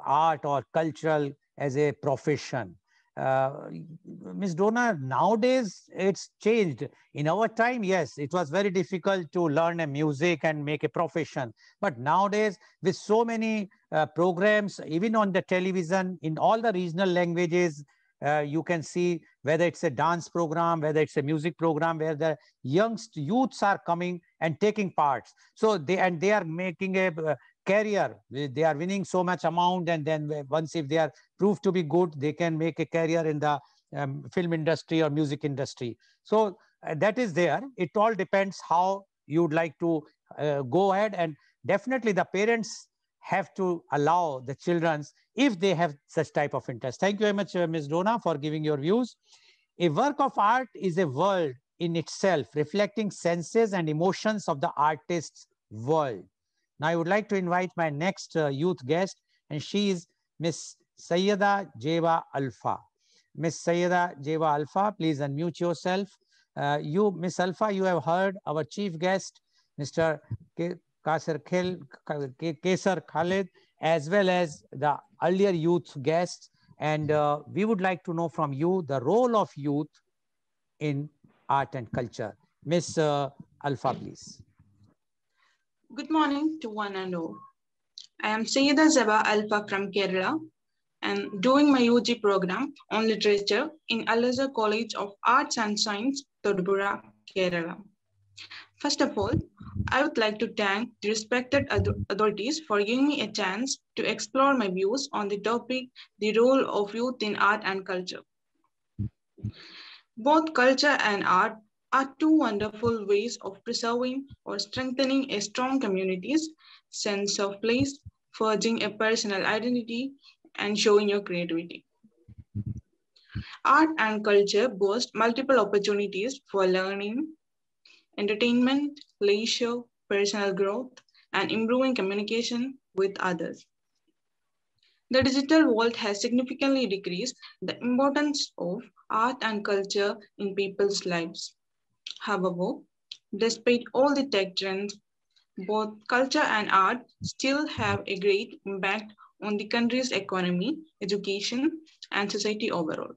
art or cultural as a profession. Ms. Dona, nowadays it's changed. In our time, yes, it was very difficult to learn a music and make a profession. But nowadays, with so many programs, even on the television, in all the regional languages, you can see whether it's a dance program, whether it's a music program, where the youths are coming and taking parts. So they are making a career. They are winning so much amount, and then once if they are proved to be good, they can make a career in the film industry or music industry. So that is there. It all depends how you'd like to go ahead, and definitely the parents have to allow the children if they have such type of interest. Thank you very much, Ms. Dona, for giving your views. A work of art is a world in itself, reflecting senses and emotions of the artist's world. Now, I would like to invite my next youth guest, and she is Ms. Sayyida Jeva Alfa. Ms. Sayyida Jeva Alfa, please unmute yourself. Ms. Alfa, you have heard our chief guest, Mr. Kesar Khalid, as well as the earlier youth guests. And we would like to know from you the role of youth in art and culture. Ms. Alfa, please. Good morning to one and all. I am Sayyida Jeva Alfa from Kerala and doing my UG program on literature in Al-Azhar College of Arts and Science, Thodupuzha, Kerala. First of all, I would like to thank the respected authorities for giving me a chance to explore my views on the topic, the role of youth in art and culture. Both culture and art are two wonderful ways of preserving or strengthening a strong community's sense of place, forging a personal identity, and showing your creativity. Art and culture boast multiple opportunities for learning, entertainment, leisure, personal growth, and improving communication with others. The digital world has significantly decreased the importance of art and culture in people's lives. However, despite all the tech trends, both culture and art still have a great impact on the country's economy, education, and society overall.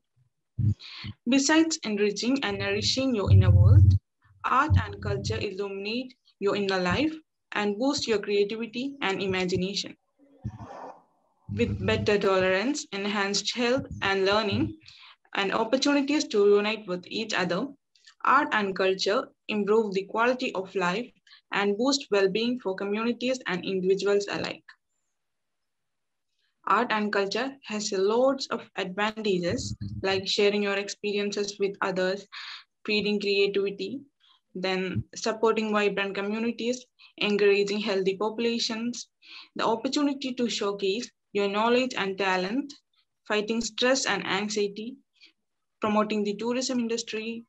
Besides enriching and nourishing your inner world, art and culture illuminate your inner life and boost your creativity and imagination. With better tolerance, enhanced health and learning, and opportunities to unite with each other, art and culture improve the quality of life and boost well-being for communities and individuals alike. Art and culture has loads of advantages like sharing your experiences with others, feeding creativity, then supporting vibrant communities, encouraging healthy populations, the opportunity to showcase your knowledge and talent, fighting stress and anxiety, promoting the tourism industry,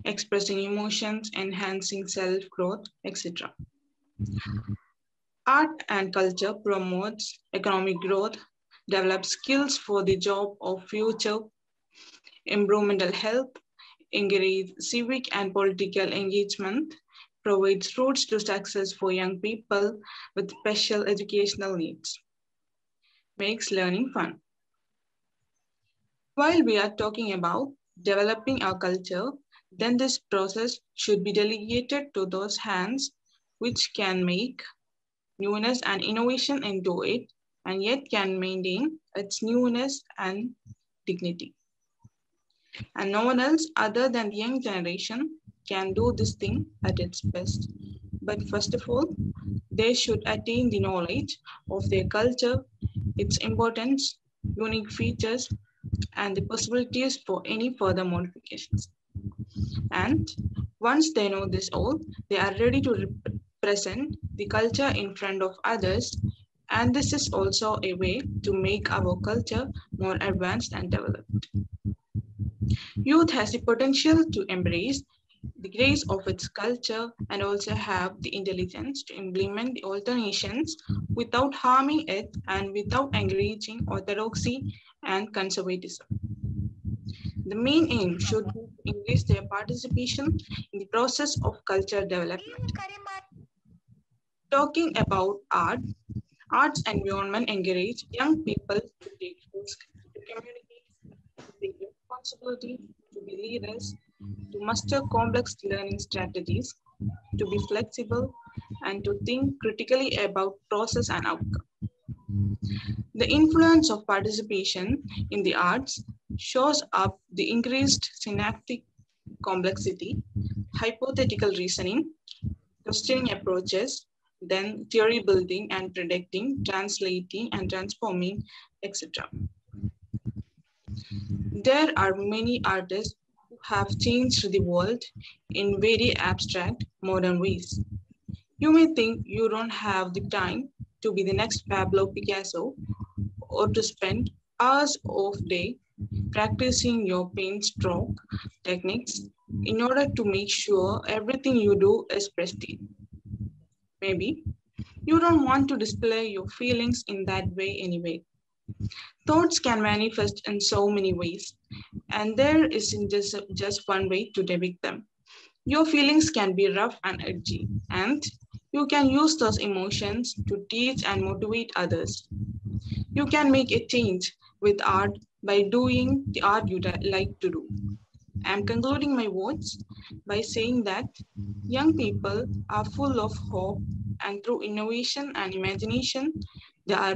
expressing emotions, enhancing self-growth, etc. Art and culture promotes economic growth, develops skills for the job of future, improve mental health, encourage civic and political engagement, provides routes to success for young people with special educational needs, makes learning fun. While we are talking about developing our culture, then this process should be delegated to those hands which can make newness and innovation into it and yet can maintain its newness and dignity. And no one else other than the young generation can do this thing at its best. But first of all, they should attain the knowledge of their culture, its importance, unique features, and the possibilities for any further modifications. And once they know this all, they are ready to represent the culture in front of others. And this is also a way to make our culture more advanced and developed. Youth has the potential to embrace the grace of its culture and also have the intelligence to implement the alterations without harming it and without encouraging orthodoxy and conservatism. The main aim should be to increase their participation in the process of culture development. Talking about art, arts environment encourage young people to take risk, to communicate, to take responsibility, to be leaders, to master complex learning strategies, to be flexible, and to think critically about process and outcome. The influence of participation in the arts shows up the increased synaptic complexity, hypothetical reasoning, questioning approaches, then theory building and predicting, translating and transforming, etc. There are many artists who have changed the world in very abstract, modern ways. You may think you don't have the time to be the next Pablo Picasso or to spend hours of day practicing your paint stroke techniques in order to make sure everything you do is pristine. Maybe you don't want to display your feelings in that way anyway. Thoughts can manifest in so many ways, and there isn't just one way to depict them. Your feelings can be rough and edgy, and you can use those emotions to teach and motivate others. You can make a change with art by doing the art you like to do. I'm concluding my words by saying that young people are full of hope, and through innovation and imagination, they are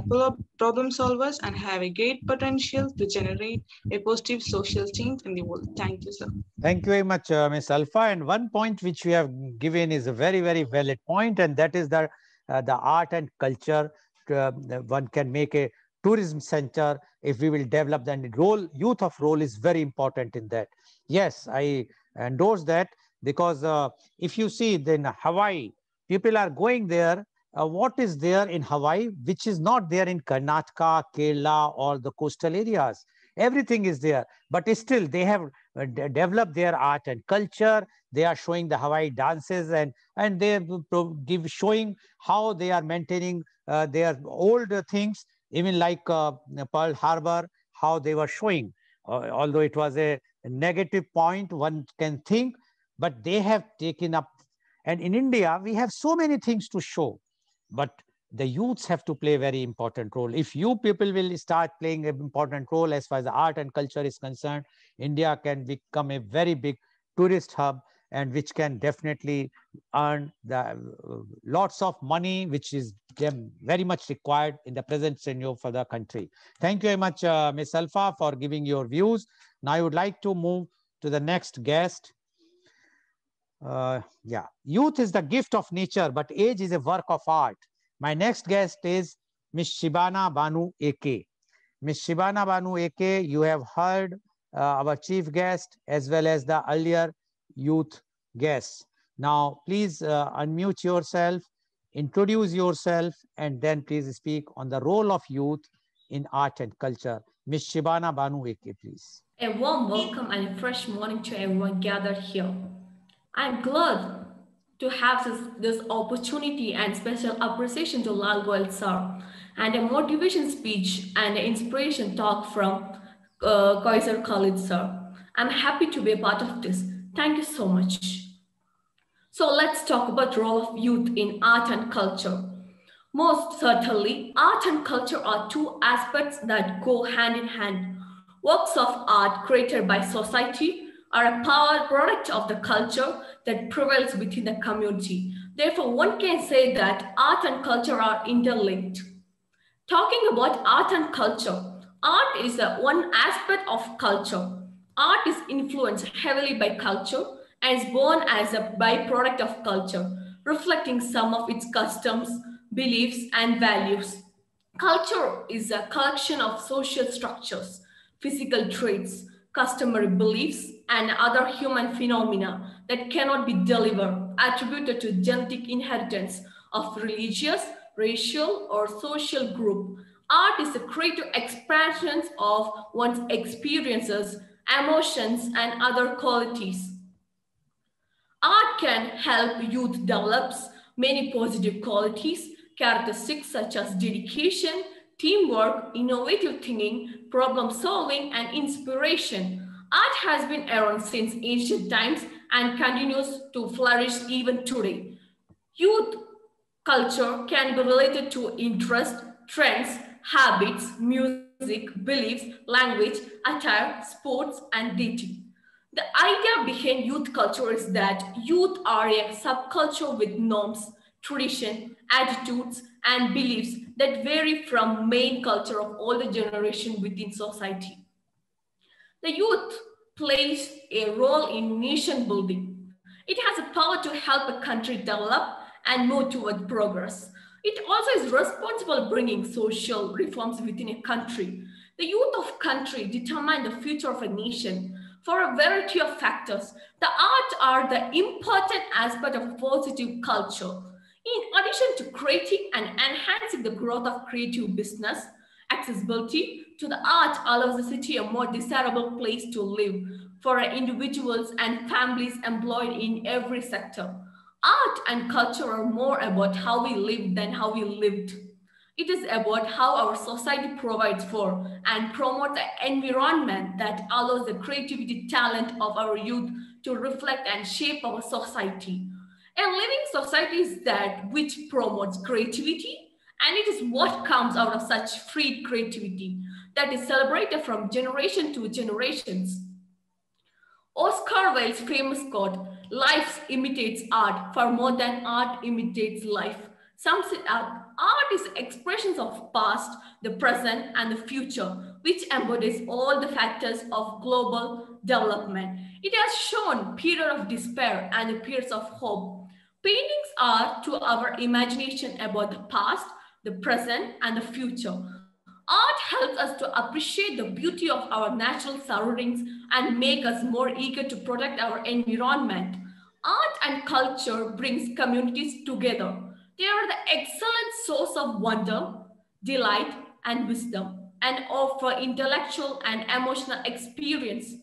problem solvers and have a great potential to generate a positive social change in the world. Thank you, sir. Thank you very much, Ms. Alpha. And one point which we have given is a very, very valid point, and that is the art and culture. One can make a tourism center if we will develop, then the role, youth of role is very important in that. Yes, I endorse that, because if you see then Hawaii, people are going there. What is there in Hawaii which is not there in Karnataka, Kerala, or the coastal areas? Everything is there, but still they have developed their art and culture. They are showing the Hawaii dances, and they showing how they are maintaining their old things, even like Pearl Harbor, how they were showing. Although it was a negative point, one can think, but they have taken up. And in India, we have so many things to show, but the youths have to play a very important role. If you people will start playing an important role as far as the art and culture is concerned, India can become a very big tourist hub, and which can definitely earn the lots of money, which is very much required in the present scenario for the country. Thank you very much, Ms. Alpha, for giving your views. Now I would like to move to the next guest. Youth is the gift of nature, but age is a work of art. My next guest is Ms. Shibana Banu AK. Ms. Shibana Banu AK, you have heard our chief guest as well as the earlier youth guests. Now, please unmute yourself, introduce yourself, and then please speak on the role of youth in art and culture. Ms. Shibana Banu AK, please. A warm welcome and a fresh morning to everyone gathered here. I'm glad to have this opportunity and special appreciation to Lal Goyal sir, and a motivation speech and an inspiration talk from Kaiser Khalid sir. I'm happy to be a part of this. Thank you so much. So let's talk about the role of youth in art and culture. Most certainly, art and culture are two aspects that go hand in hand. Works of art created by society are a power product of the culture that prevails within the community. Therefore, one can say that art and culture are interlinked. Talking about art and culture, art is one aspect of culture. Art is influenced heavily by culture and is born as a byproduct of culture, reflecting some of its customs, beliefs, and values. Culture is a collection of social structures, physical traits, customary beliefs, and other human phenomena that cannot be delivered, attributed to genetic inheritance of religious, racial, or social group. Art is a creative expression of one's experiences, emotions, and other qualities. Art can help youth develop many positive qualities, characteristics such as dedication, teamwork, innovative thinking, problem solving, and inspiration. Art has been around since ancient times and continues to flourish even today. Youth culture can be related to interest, trends, habits, music, beliefs, language, attire, sports, and dating. The idea behind youth culture is that youth are a subculture with norms, tradition, attitudes, and beliefs that vary from main culture of all the generation within society. The youth plays a role in nation building. It has a power to help a country develop and move toward progress. It also is responsible bringing social reforms within a country. The youth of country determine the future of a nation. For a variety of factors, the arts are the important aspect of positive culture. In addition to creating and enhancing the growth of creative business, accessibility to the art allows the city a more desirable place to live for individuals and families employed in every sector. Art and culture are more about how we live than how we lived. It is about how our society provides for and promotes an environment that allows the creativity talent of our youth to reflect and shape our society. A living society is that which promotes creativity, and it is what comes out of such free creativity that is celebrated from generation to generations. Oscar Wilde's famous quote, "Life imitates art far more than art imitates life," sums it up. Art is expressions of past, the present, and the future, which embodies all the factors of global development. It has shown periods of despair and periods of hope. Paintings are to our imagination about the past, the present, and the future. Art helps us to appreciate the beauty of our natural surroundings and make us more eager to protect our environment. Art and culture brings communities together. They are the excellent source of wonder, delight, and wisdom, and offer intellectual and emotional experience,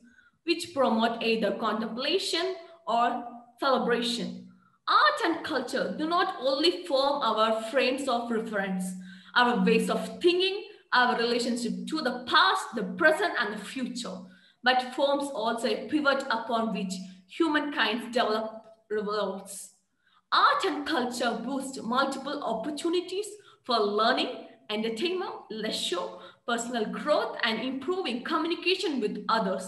which promote either contemplation or celebration. Art and culture do not only form our frames of reference, our ways of thinking, our relationship to the past, the present, and the future, but forms also a pivot upon which humankind revolves. Art and culture boost multiple opportunities for learning, entertainment, leisure, personal growth, and improving communication with others.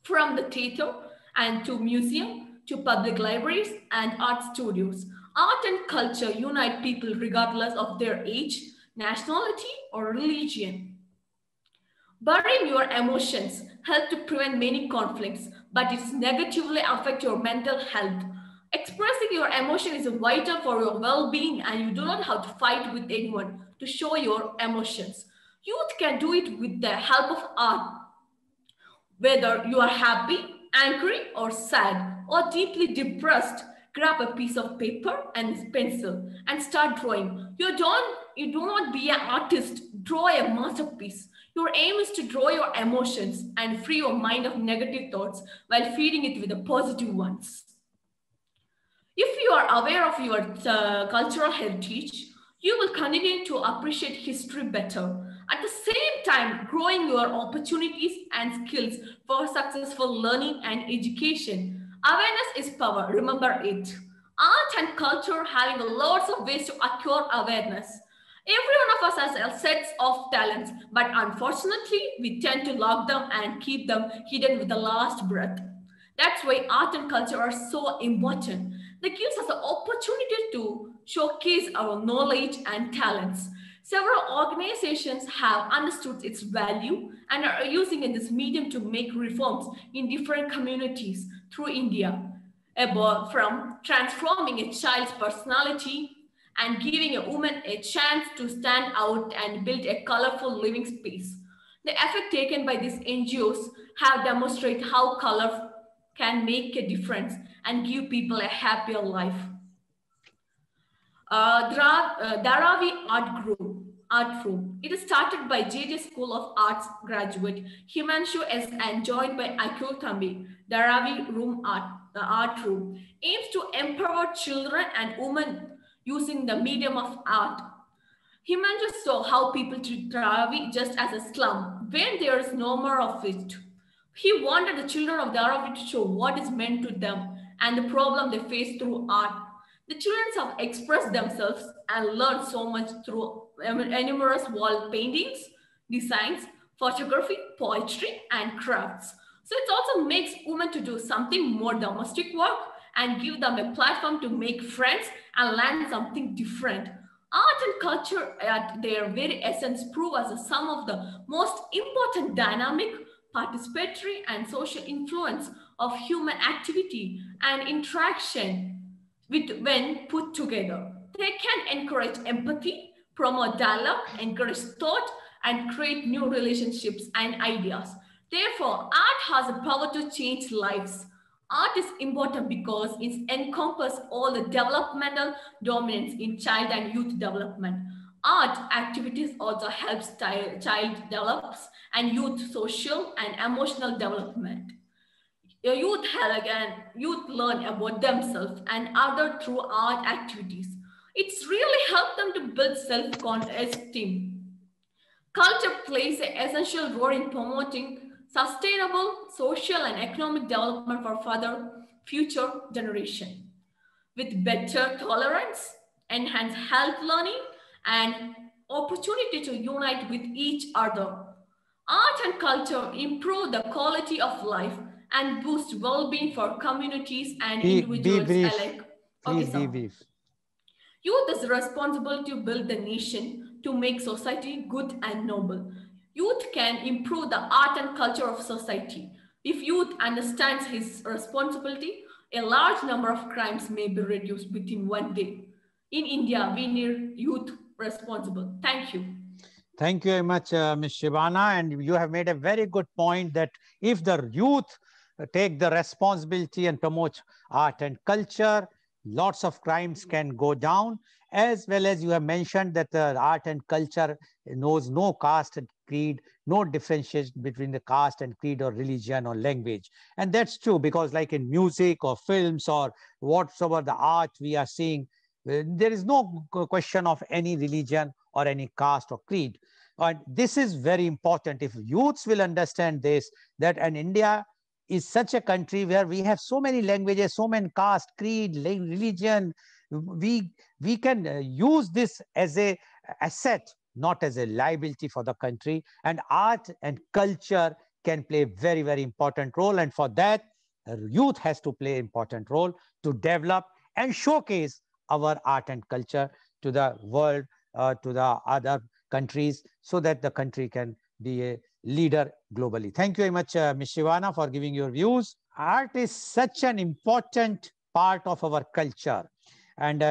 From the theater and to museum, to public libraries and art studios, art and culture unite people regardless of their age, nationality, or religion. Burying your emotions helps to prevent many conflicts, but it negatively affects your mental health. Expressing your emotion is vital for your well-being, and you do not have to fight with anyone to show your emotions. Youth can do it with the help of art. Whether you are happy, angry, or sad, or deeply depressed, grab a piece of paper and a pencil and start drawing. You do not be an artist, draw a masterpiece. Your aim is to draw your emotions and free your mind of negative thoughts while feeding it with the positive ones. If you are aware of your cultural heritage, you will continue to appreciate history better. At the same time, growing your opportunities and skills for successful learning and education. Awareness is power, remember it. Art and culture having lots of ways to acquire awareness. Every one of us has a sets of talents, but unfortunately, we tend to lock them and keep them hidden with the last breath. That's why art and culture are so important. They gives us the opportunity to showcase our knowledge and talents. Several organizations have understood its value and are using in this medium to make reforms in different communities through India, about from transforming a child's personality and giving a woman a chance to stand out and build a colorful living space. The effort taken by these NGOs have demonstrated how color can make a difference and give people a happier life. Dharavi Art Group. It is started by JJ School of Arts graduate Himanshu S. and joined by Akil Thambi. Dharavi Art Room aims to empower children and women using the medium of art. Himanshu saw how people treat Dharavi just as a slum when there is no more of it. He wanted the children of Dharavi to show what is meant to them and the problem they face through art. The children have expressed themselves and learned so much through numerous wall paintings, designs, photography, poetry, and crafts. So it also makes women to do something more domestic work and give them a platform to make friends and learn something different. Art and culture at their very essence prove as some of the most important dynamic, participatory, and social influence of human activity and interaction when put together. They can encourage empathy, promote dialogue, encourage thought, and create new relationships and ideas. Therefore, art has the power to change lives. Art is important because it encompasses all the developmental dominants in child and youth development. Art activities also helps child develops and youth social and emotional development. Youth learn about themselves and others through art activities. It's really helped them to build self-esteem. Culture plays an essential role in promoting sustainable social and economic development for further future generation. With better tolerance, enhanced health learning, and opportunity to unite with each other. Art and culture improve the quality of life and boost well-being for communities and individuals brief. alike. Please Okay, be brief. Youth is responsible to build the nation, to make society good and noble. Youth can improve the art and culture of society. If youth understands his responsibility, a large number of crimes may be reduced within one day. In India, we need youth responsible. Thank you. Thank you very much, Ms. Shivana. And you have made a very good point that if the youth take the responsibility and promote art and culture, lots of crimes can go down, as well as you have mentioned that art and culture knows no caste and creed, no differentiation between the caste and creed or religion or language. And that's true because like in music or films or whatsoever the art we are seeing, there is no question of any religion or any caste or creed. And this is very important. If youths will understand this, that in India is such a country where we have so many languages, so many caste, creed, religion, we can use this as a asset, not as a liability for the country. And art and culture can play a very, very important role. And for that, youth has to play an important role to develop and showcase our art and culture to the world, to the other countries, so that the country can be a leader globally. Thank you very much, Ms. Shivana, for giving your views. Art is such an important part of our culture. And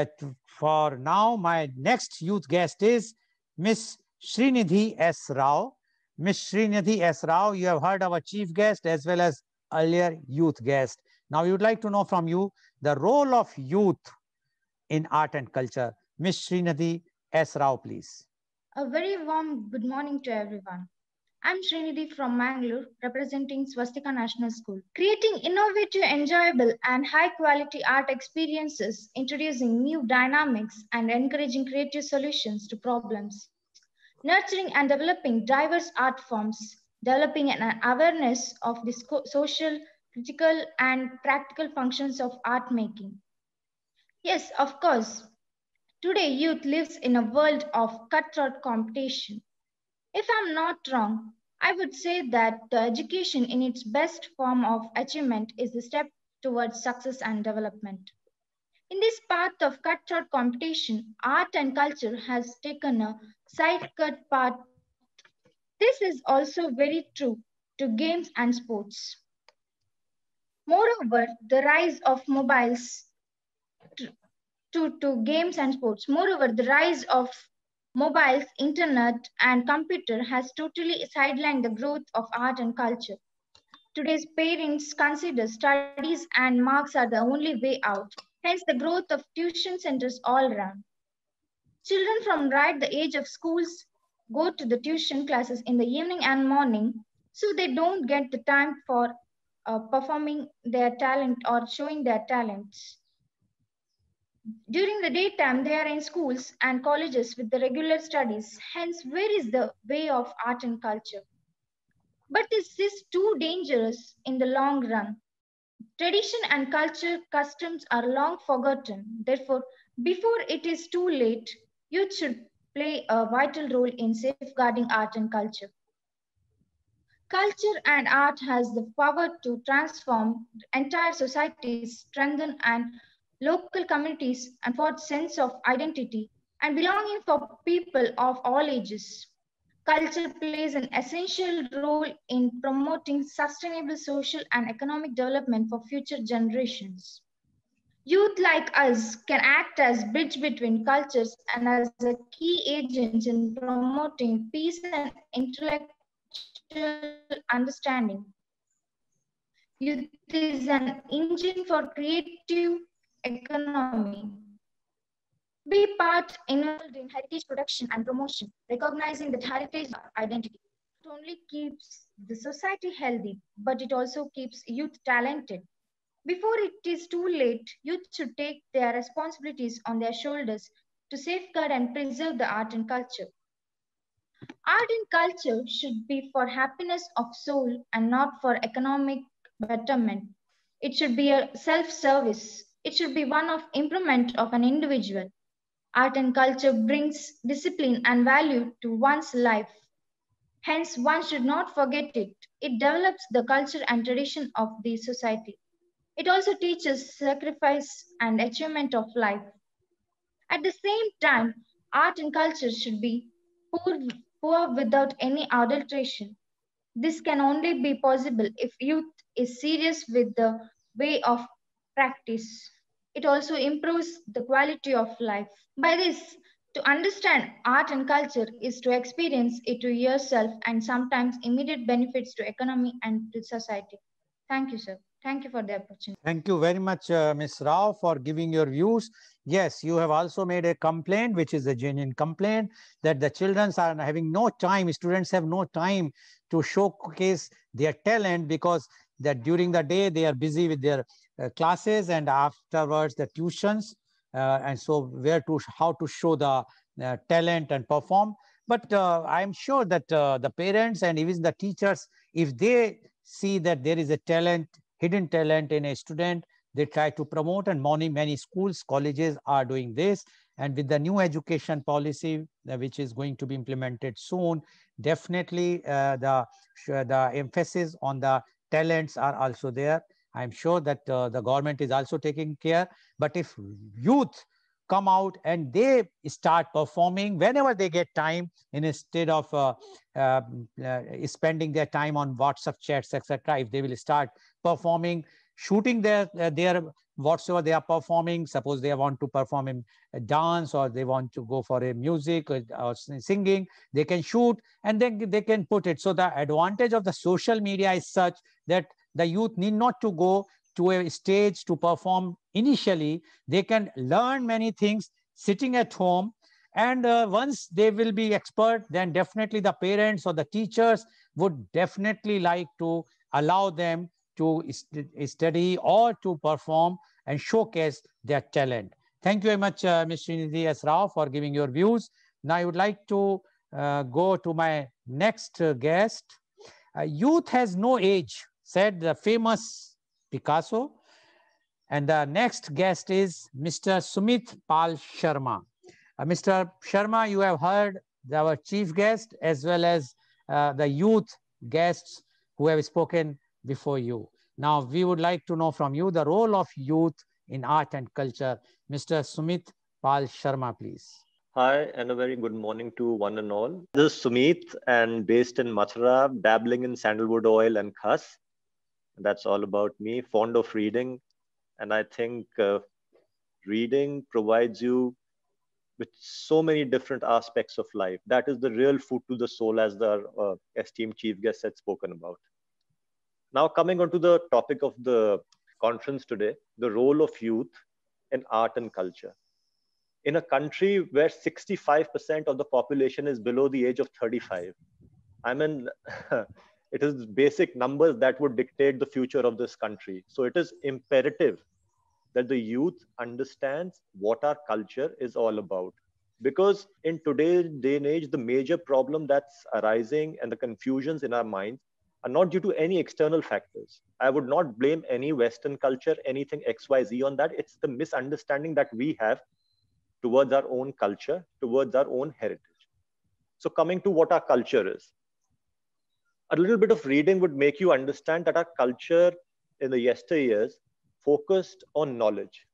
for now, my next youth guest is Ms. Srinidhi S. Rao. Ms. Srinidhi S. Rao, you have heard our chief guest as well as earlier youth guest. Now, we would like to know from you the role of youth in art and culture. Ms. Srinidhi S. Rao, please. A very warm good morning to everyone. I'm Srinidhi from Mangalore, representing Swastika National School. Creating innovative, enjoyable, and high-quality art experiences, introducing new dynamics, and encouraging creative solutions to problems. Nurturing and developing diverse art forms, developing an awareness of the social, critical, and practical functions of art making. Yes, of course. Today, youth lives in a world of cutthroat competition. If I'm not wrong, I would say that the education in its best form of achievement is the step towards success and development. In this path of cutthroat competition, art and culture has taken a side-cut path. This is also very true to games and sports. Moreover, the rise of mobiles to games and sports. Moreover, the rise of mobiles, internet, and computer has totally sidelined the growth of art and culture. Today's parents consider studies and marks are the only way out, hence the growth of tuition centers all around. Children from right the age of schools go to the tuition classes in the evening and morning, so they don't get the time for performing their talent or showing their talents. During the daytime, they are in schools and colleges with the regular studies. Hence, where is the way of art and culture? But is this too dangerous in the long run? Tradition and culture customs are long forgotten. Therefore, before it is too late, youth should play a vital role in safeguarding art and culture. Culture and art has the power to transform entire societies, strengthen and local communities, and forge sense of identity and belonging for people of all ages. Culture plays an essential role in promoting sustainable social and economic development for future generations. Youth like us can act as bridge between cultures and as a key agents in promoting peace and intellectual understanding. Youth is an engine for creative economy. Be part involved in heritage production and promotion, recognizing that heritage is our identity. Not only keeps the society healthy, but it also keeps youth talented. Before it is too late, youth should take their responsibilities on their shoulders to safeguard and preserve the art and culture. Art and culture should be for happiness of soul and not for economic betterment. It should be a self-service. It should be one of improvement of an individual. Art and culture brings discipline and value to one's life. Hence, one should not forget it. It develops the culture and tradition of the society. It also teaches sacrifice and achievement of life. At the same time, art and culture should be poor, poor without any adulteration. This can only be possible if youth is serious with the way of practice. It also improves the quality of life. By this, to understand art and culture is to experience it to yourself and sometimes immediate benefits to economy and to society. Thank you, sir. Thank you for the opportunity. Thank you very much, Ms. Rao, for giving your views. Yes, you have also made a complaint, which is a genuine complaint, that the children are having no time, students have no time to showcase their talent because that during the day they are busy with their classes and afterwards the tuitions. And so how to show the talent and perform. But I'm sure that the parents and even the teachers, if they see that there is a talent, hidden talent in a student, they try to promote, and many schools, colleges are doing this. And with the new education policy, which is going to be implemented soon, definitely the emphasis on the talents are also there. I'm sure that the government is also taking care. But if youth come out and they start performing whenever they get time, instead of spending their time on WhatsApp chats, etc., if they will start performing, shooting their whatsoever they are performing, suppose they want to perform in a dance or they want to go for a music or singing, they can shoot and then they can put it. So the advantage of the social media is such that the youth need not to go to a stage to perform initially. They can learn many things sitting at home. And once they will be expert, then definitely the parents or the teachers would definitely like to allow them to study or to perform and showcase their talent. Thank you very much, Ms. Srinidhi S. Rao, for giving your views. Now I would like to go to my next guest. Youth has no age, said the famous Picasso. And the next guest is Mr. Sumit Pal Sharma. Mr. Sharma, you have heard our chief guest as well as the youth guests who have spoken before you. Now, we would like to know from you the role of youth in art and culture. Mr. Sumit Pal Sharma, please. Hi, and a very good morning to one and all. This is Sumit, and based in Mathura, dabbling in sandalwood oil and khas. That's all about me, fond of reading. And I think reading provides you with so many different aspects of life. That is the real food to the soul, as the esteemed chief guest had spoken about. Now, coming on to the topic of the conference today, the role of youth in art and culture. In a country where 65% of the population is below the age of 35, I mean, it is basic numbers that would dictate the future of this country. So it is imperative that the youth understands what our culture is all about. Because in today's day and age, the major problem that's arising and the confusions in our minds are not due to any external factors. I would not blame any Western culture, anything XYZ on that. It's the misunderstanding that we have towards our own culture, towards our own heritage. So coming to what our culture is, a little bit of reading would make you understand that our culture in the yesteryears focused on knowledge.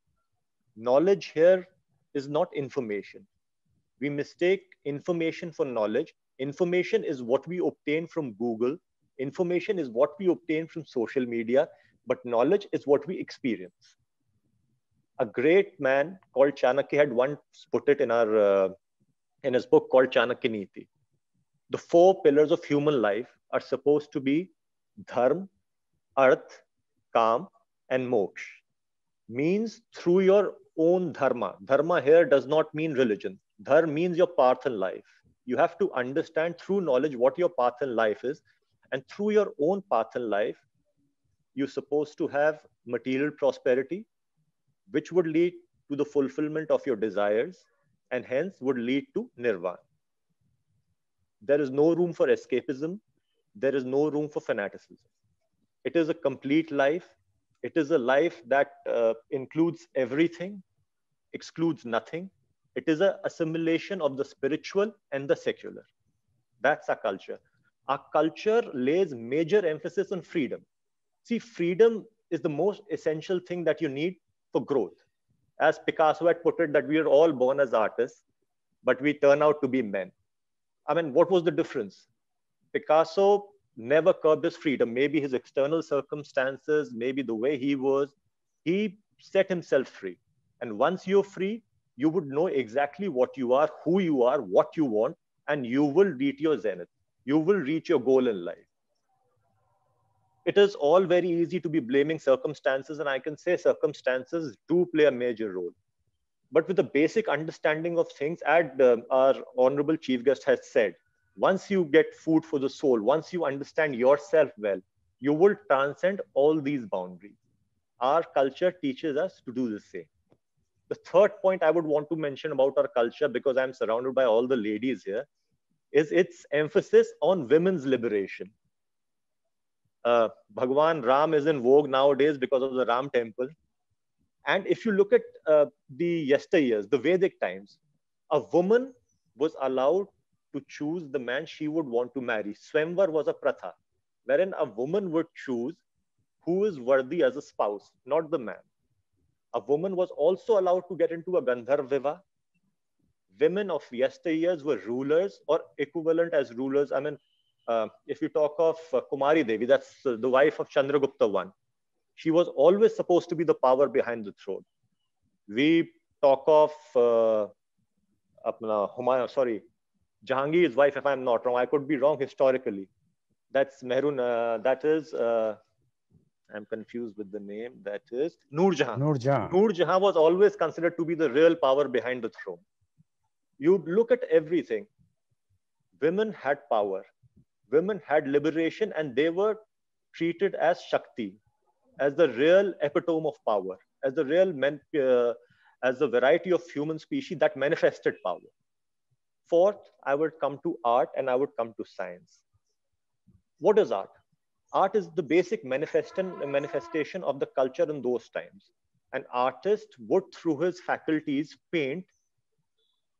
Knowledge here is not information. We mistake information for knowledge. Information is what we obtain from Google. Information is what we obtain from social media, but knowledge is what we experience. A great man called Chanakya had once put it in his book called Chanakya Niti. The 4 pillars of human life are supposed to be dharma, arth, kam, and moksha. Means through your own dharma. Dharma here does not mean religion. Dharma means your path in life. You have to understand through knowledge what your path in life is. And through your own path in life, you're supposed to have material prosperity, which would lead to the fulfillment of your desires and hence would lead to nirvana. There is no room for escapism. There is no room for fanaticism. It is a complete life. It is a life that includes everything, excludes nothing. It is an assimilation of the spiritual and the secular. That's our culture. Our culture lays major emphasis on freedom. See, freedom is the most essential thing that you need for growth. As Picasso had put it, that we are all born as artists, but we turn out to be men. I mean, what was the difference? Picasso never curbed his freedom. Maybe his external circumstances, maybe the way he was, he set himself free. And once you're free, you would know exactly what you are, who you are, what you want, and you will reach your zenith. You will reach your goal in life. It is all very easy to be blaming circumstances, and I can say circumstances do play a major role. But with the basic understanding of things, as our honorable chief guest has said, once you get food for the soul, once you understand yourself well, you will transcend all these boundaries. Our culture teaches us to do the same. The third point I would want to mention about our culture, because I'm surrounded by all the ladies here, is its emphasis on women's liberation. Bhagwan Ram is in vogue nowadays because of the Ram temple. And if you look at the yesteryears, the Vedic times, a woman was allowed to choose the man she would want to marry. Swamvar was a pratha, wherein a woman would choose who is worthy as a spouse, not the man. A woman was also allowed to get into a Gandharva Vivaha. Women of yesteryears were rulers or equivalent as rulers. I mean, if you talk of Kumari Devi, that's the wife of Chandragupta I. She was always supposed to be the power behind the throne. We talk of Jahangir's wife, if I'm not wrong. I could be wrong historically. That's Mehrun. That is, I'm confused with the name. That is Noor Jahan. Noor Jahan. Noor Jahan was always considered to be the real power behind the throne. You look at everything. Women had power. Women had liberation, and they were treated as Shakti, as the real epitome of power, as the real as the variety of human species that manifested power. Fourth, I would come to art and I would come to science. What is art? Art is the basic manifestation of the culture in those times. An artist would, through his faculties, paint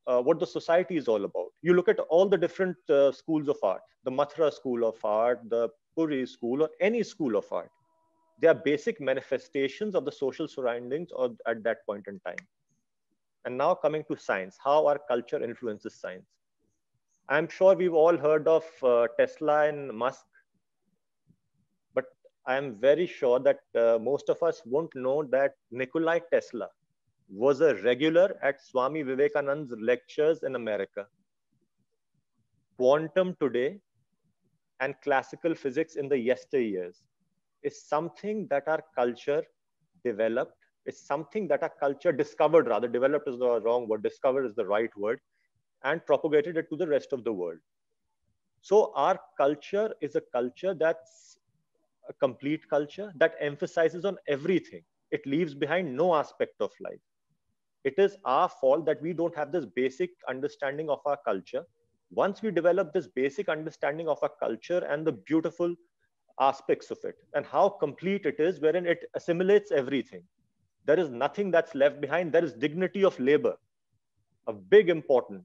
what the society is all about. You look at all the different schools of art, the Mathura school of art, the Puri school, or any school of art. They are basic manifestations of the social surroundings at that point in time. And now coming to science, how our culture influences science. I'm sure we've all heard of Tesla and Musk, but I'm very sure that most of us won't know that Nikola Tesla was a regular at Swami Vivekananda's lectures in America. Quantum today and classical physics in the yesteryears is something that our culture developed, is something that our culture discovered, rather. Developed is the wrong word, discovered is the right word, and propagated it to the rest of the world. So our culture is a culture that's a complete culture that emphasizes on everything. It leaves behind no aspect of life. It is our fault that we don't have this basic understanding of our culture. Once we develop this basic understanding of our culture and the beautiful aspects of it and how complete it is, wherein it assimilates everything, there is nothing that's left behind. There is dignity of labor, a big important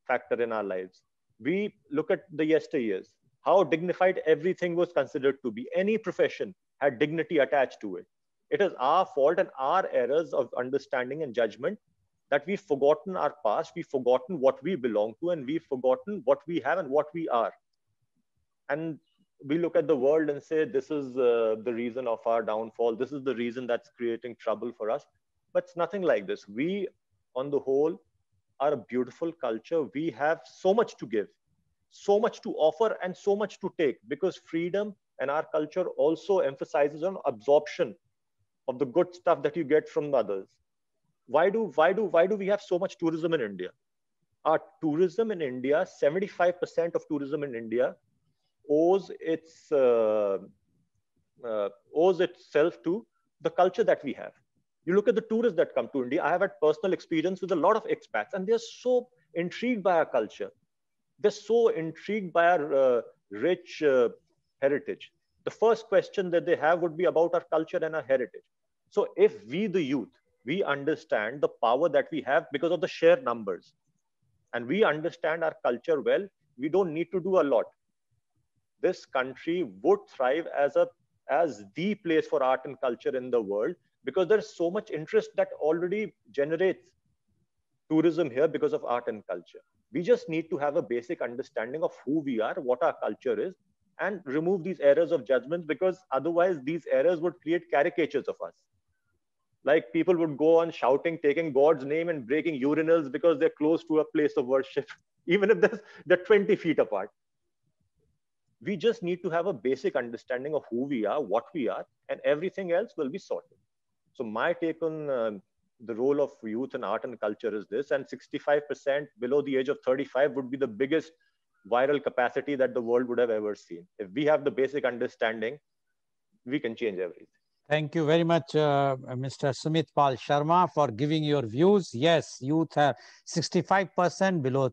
factor in our lives. We look at the yesteryears, how dignified everything was considered to be. Any profession had dignity attached to it. It is our fault and our errors of understanding and judgment that we've forgotten our past, we've forgotten what we belong to, and we've forgotten what we have and what we are. And we look at the world and say, this is the reason of our downfall. This is the reason that's creating trouble for us. But it's nothing like this. We, on the whole, are a beautiful culture. We have so much to give, so much to offer, and so much to take, because freedom and our culture also emphasizes on absorption of the good stuff that you get from others. Why do we have so much tourism in India? Our tourism in India, 75% of tourism in India owes itself to the culture that we have. You look at the tourists that come to India. I have had personal experience with a lot of expats, and they're so intrigued by our culture. They're so intrigued by our rich heritage. The first question that they have would be about our culture and our heritage. So if we, the youth, we understand the power that we have because of the sheer numbers, and we understand our culture well, we don't need to do a lot. This country would thrive as the place for art and culture in the world, because there's so much interest that already generates tourism here because of art and culture. We just need to have a basic understanding of who we are, what our culture is, and remove these errors of judgment, because otherwise these errors would create caricatures of us. Like people would go on shouting, taking God's name and breaking urinals because they're close to a place of worship, even if they're 20 feet apart. We just need to have a basic understanding of who we are, what we are, and everything else will be sorted. So my take on the role of youth in art and culture is this, and 65% below the age of 35 would be the biggest viral capacity that the world would have ever seen. If we have the basic understanding, we can change everything. Thank you very much, Mr. Sumit Pal Sharma, for giving your views. Yes, youth are 65% below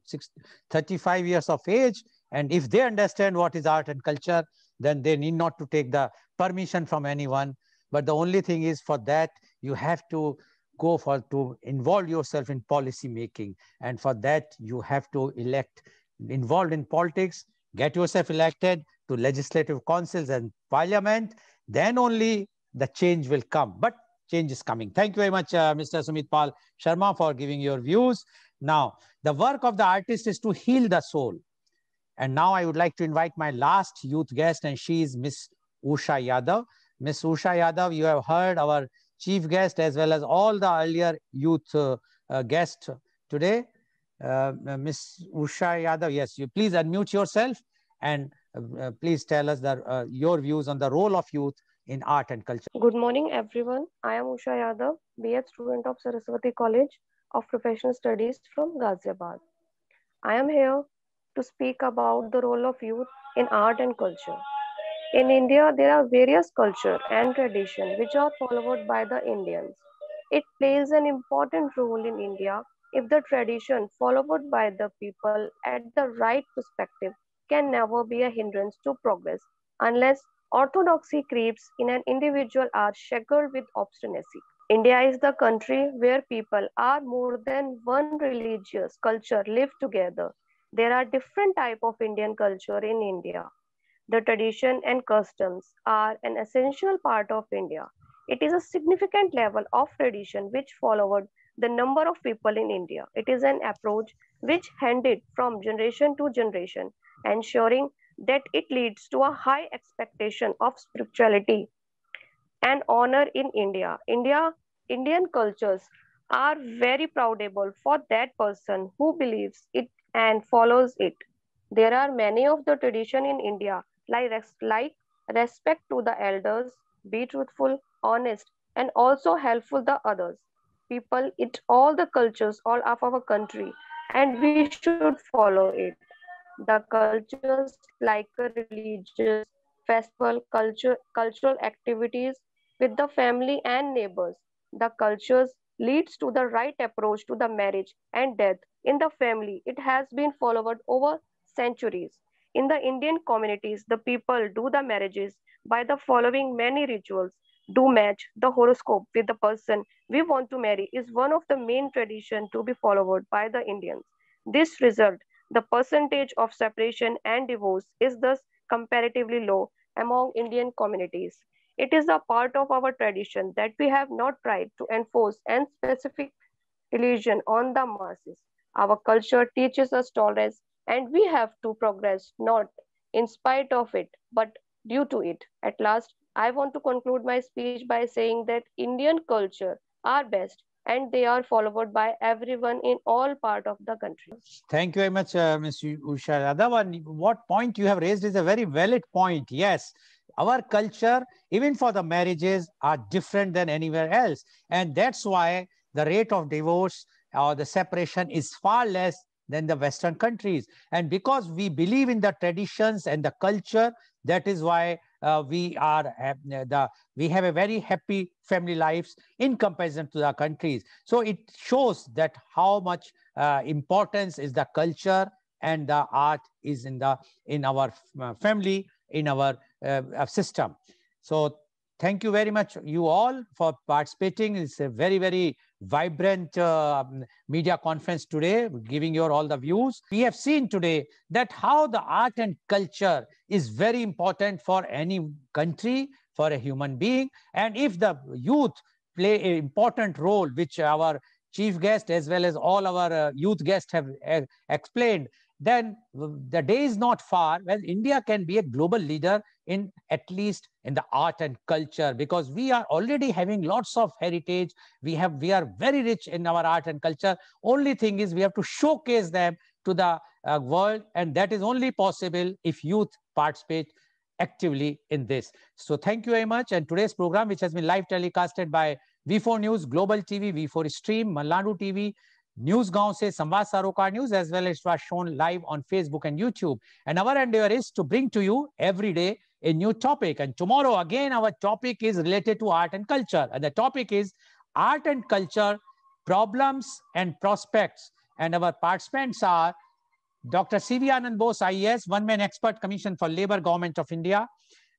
35 years of age. And if they understand what is art and culture, then they need not to take the permission from anyone. But the only thing is, for that, you have to to involve yourself in policy making. And for that, you have to involved in politics, get yourself elected to legislative councils and parliament. Then only the change will come. But change is coming. Thank you very much, Mr. Sumit Pal Sharma, for giving your views. Now, the work of the artist is to heal the soul. And now I would like to invite my last youth guest, and she is Miss Usha Yadav. Miss Usha Yadav, you have heard our chief guest as well as all the earlier youth guests today. Miss Usha Yadav, yes, you please unmute yourself and please tell us your views on the role of youth in art and culture. Good morning, everyone. I am Usha Yadav, BF student of Saraswati College of Professional Studies from Ghaziabad. I am here to speak about the role of youth in art and culture. In India, there are various cultures and traditions which are followed by the Indians. It plays an important role in India if the tradition followed by the people at the right perspective can never be a hindrance to progress unless orthodoxy creeps in and individuals are shackled with obstinacy. India is the country where people are more than one religious culture live together. There are different type of Indian culture in India. The tradition and customs are an essential part of India. It is a significant level of tradition which followed the number of people in India. It is an approach which handed from generation to generation, ensuring that it leads to a high expectation of spirituality and honor in India. Indian cultures are very proudable for that person who believes it and follows it. There are many of the tradition in India like respect to the elders, be truthful, honest, and also helpful the others. People, it all the cultures, all of our country, and we should follow it. The cultures like religious festival, cultural activities with the family and neighbors. The cultures leads to the right approach to the marriage and death in the family. It has been followed over centuries. In the Indian communities, the people do the marriages by the following many rituals. Do match the horoscope with the person we want to marry is one of the main tradition to be followed by the Indians. This result, the percentage of separation and divorce is thus comparatively low among Indian communities. It is a part of our tradition that we have not tried to enforce and specific illusion on the masses. Our culture teaches us tolerance, and we have to progress not in spite of it, but due to it. At last, I want to conclude my speech by saying that Indian culture are best and they are followed by everyone in all part of the country. Thank you very much, Ms. Usha Yadav. What point you have raised is a very valid point. Yes, our culture, even for the marriages, are different than anywhere else. And that's why the rate of divorce or the separation is far less than the Western countries. And because we believe in the traditions and the culture, that is why we have a very happy family lives in comparison to the countries. So it shows that how much importance is the culture and the art is in our family, in our system. So thank you very much, you all, for participating. It's a very, very vibrant media conference today, giving you all the views. We have seen today that how the art and culture is very important for any country, for a human being. And if the youth play an important role, which our chief guest as well as all our youth guests have explained, then the day is not far when India can be a global leader in at least in the art and culture, because we are already having lots of heritage. We are very rich in our art and culture. Only thing is we have to showcase them to the world, and that is only possible if youth participate actively in this. So thank you very much. And today's program, which has been live telecasted by V4 News, Global TV, V4 Stream, Malnadu TV, NewsGaon se Samvad Sarocar News, as well as it was shown live on Facebook and YouTube. And our endeavor is to bring to you every day a new topic. And tomorrow, again, our topic is related to art and culture. And the topic is art and culture, problems and prospects. And our participants are Dr. C.V. Anand Bose, IAS, one-man expert, Commission for Labour, Government of India.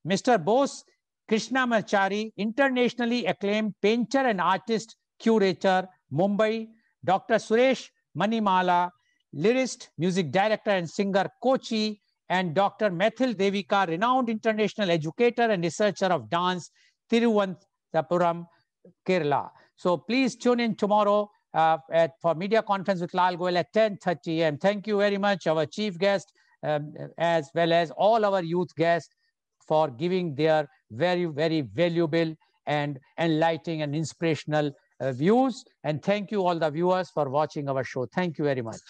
Mr. Bose Krishnamachari, internationally acclaimed painter and artist, curator, Mumbai. Dr. Suresh Manimala, lyrist, music director and singer, Kochi. And Dr. Methil Devika, renowned international educator and researcher of dance, Thiruvananthapuram, Kerala. So please tune in tomorrow for media conference with Lal Goyal at 10:30 a.m. Thank you very much, our chief guest, as well as all our youth guests, for giving their very, very valuable and enlightening and inspirational views. And thank you all the viewers for watching our show. Thank you very much.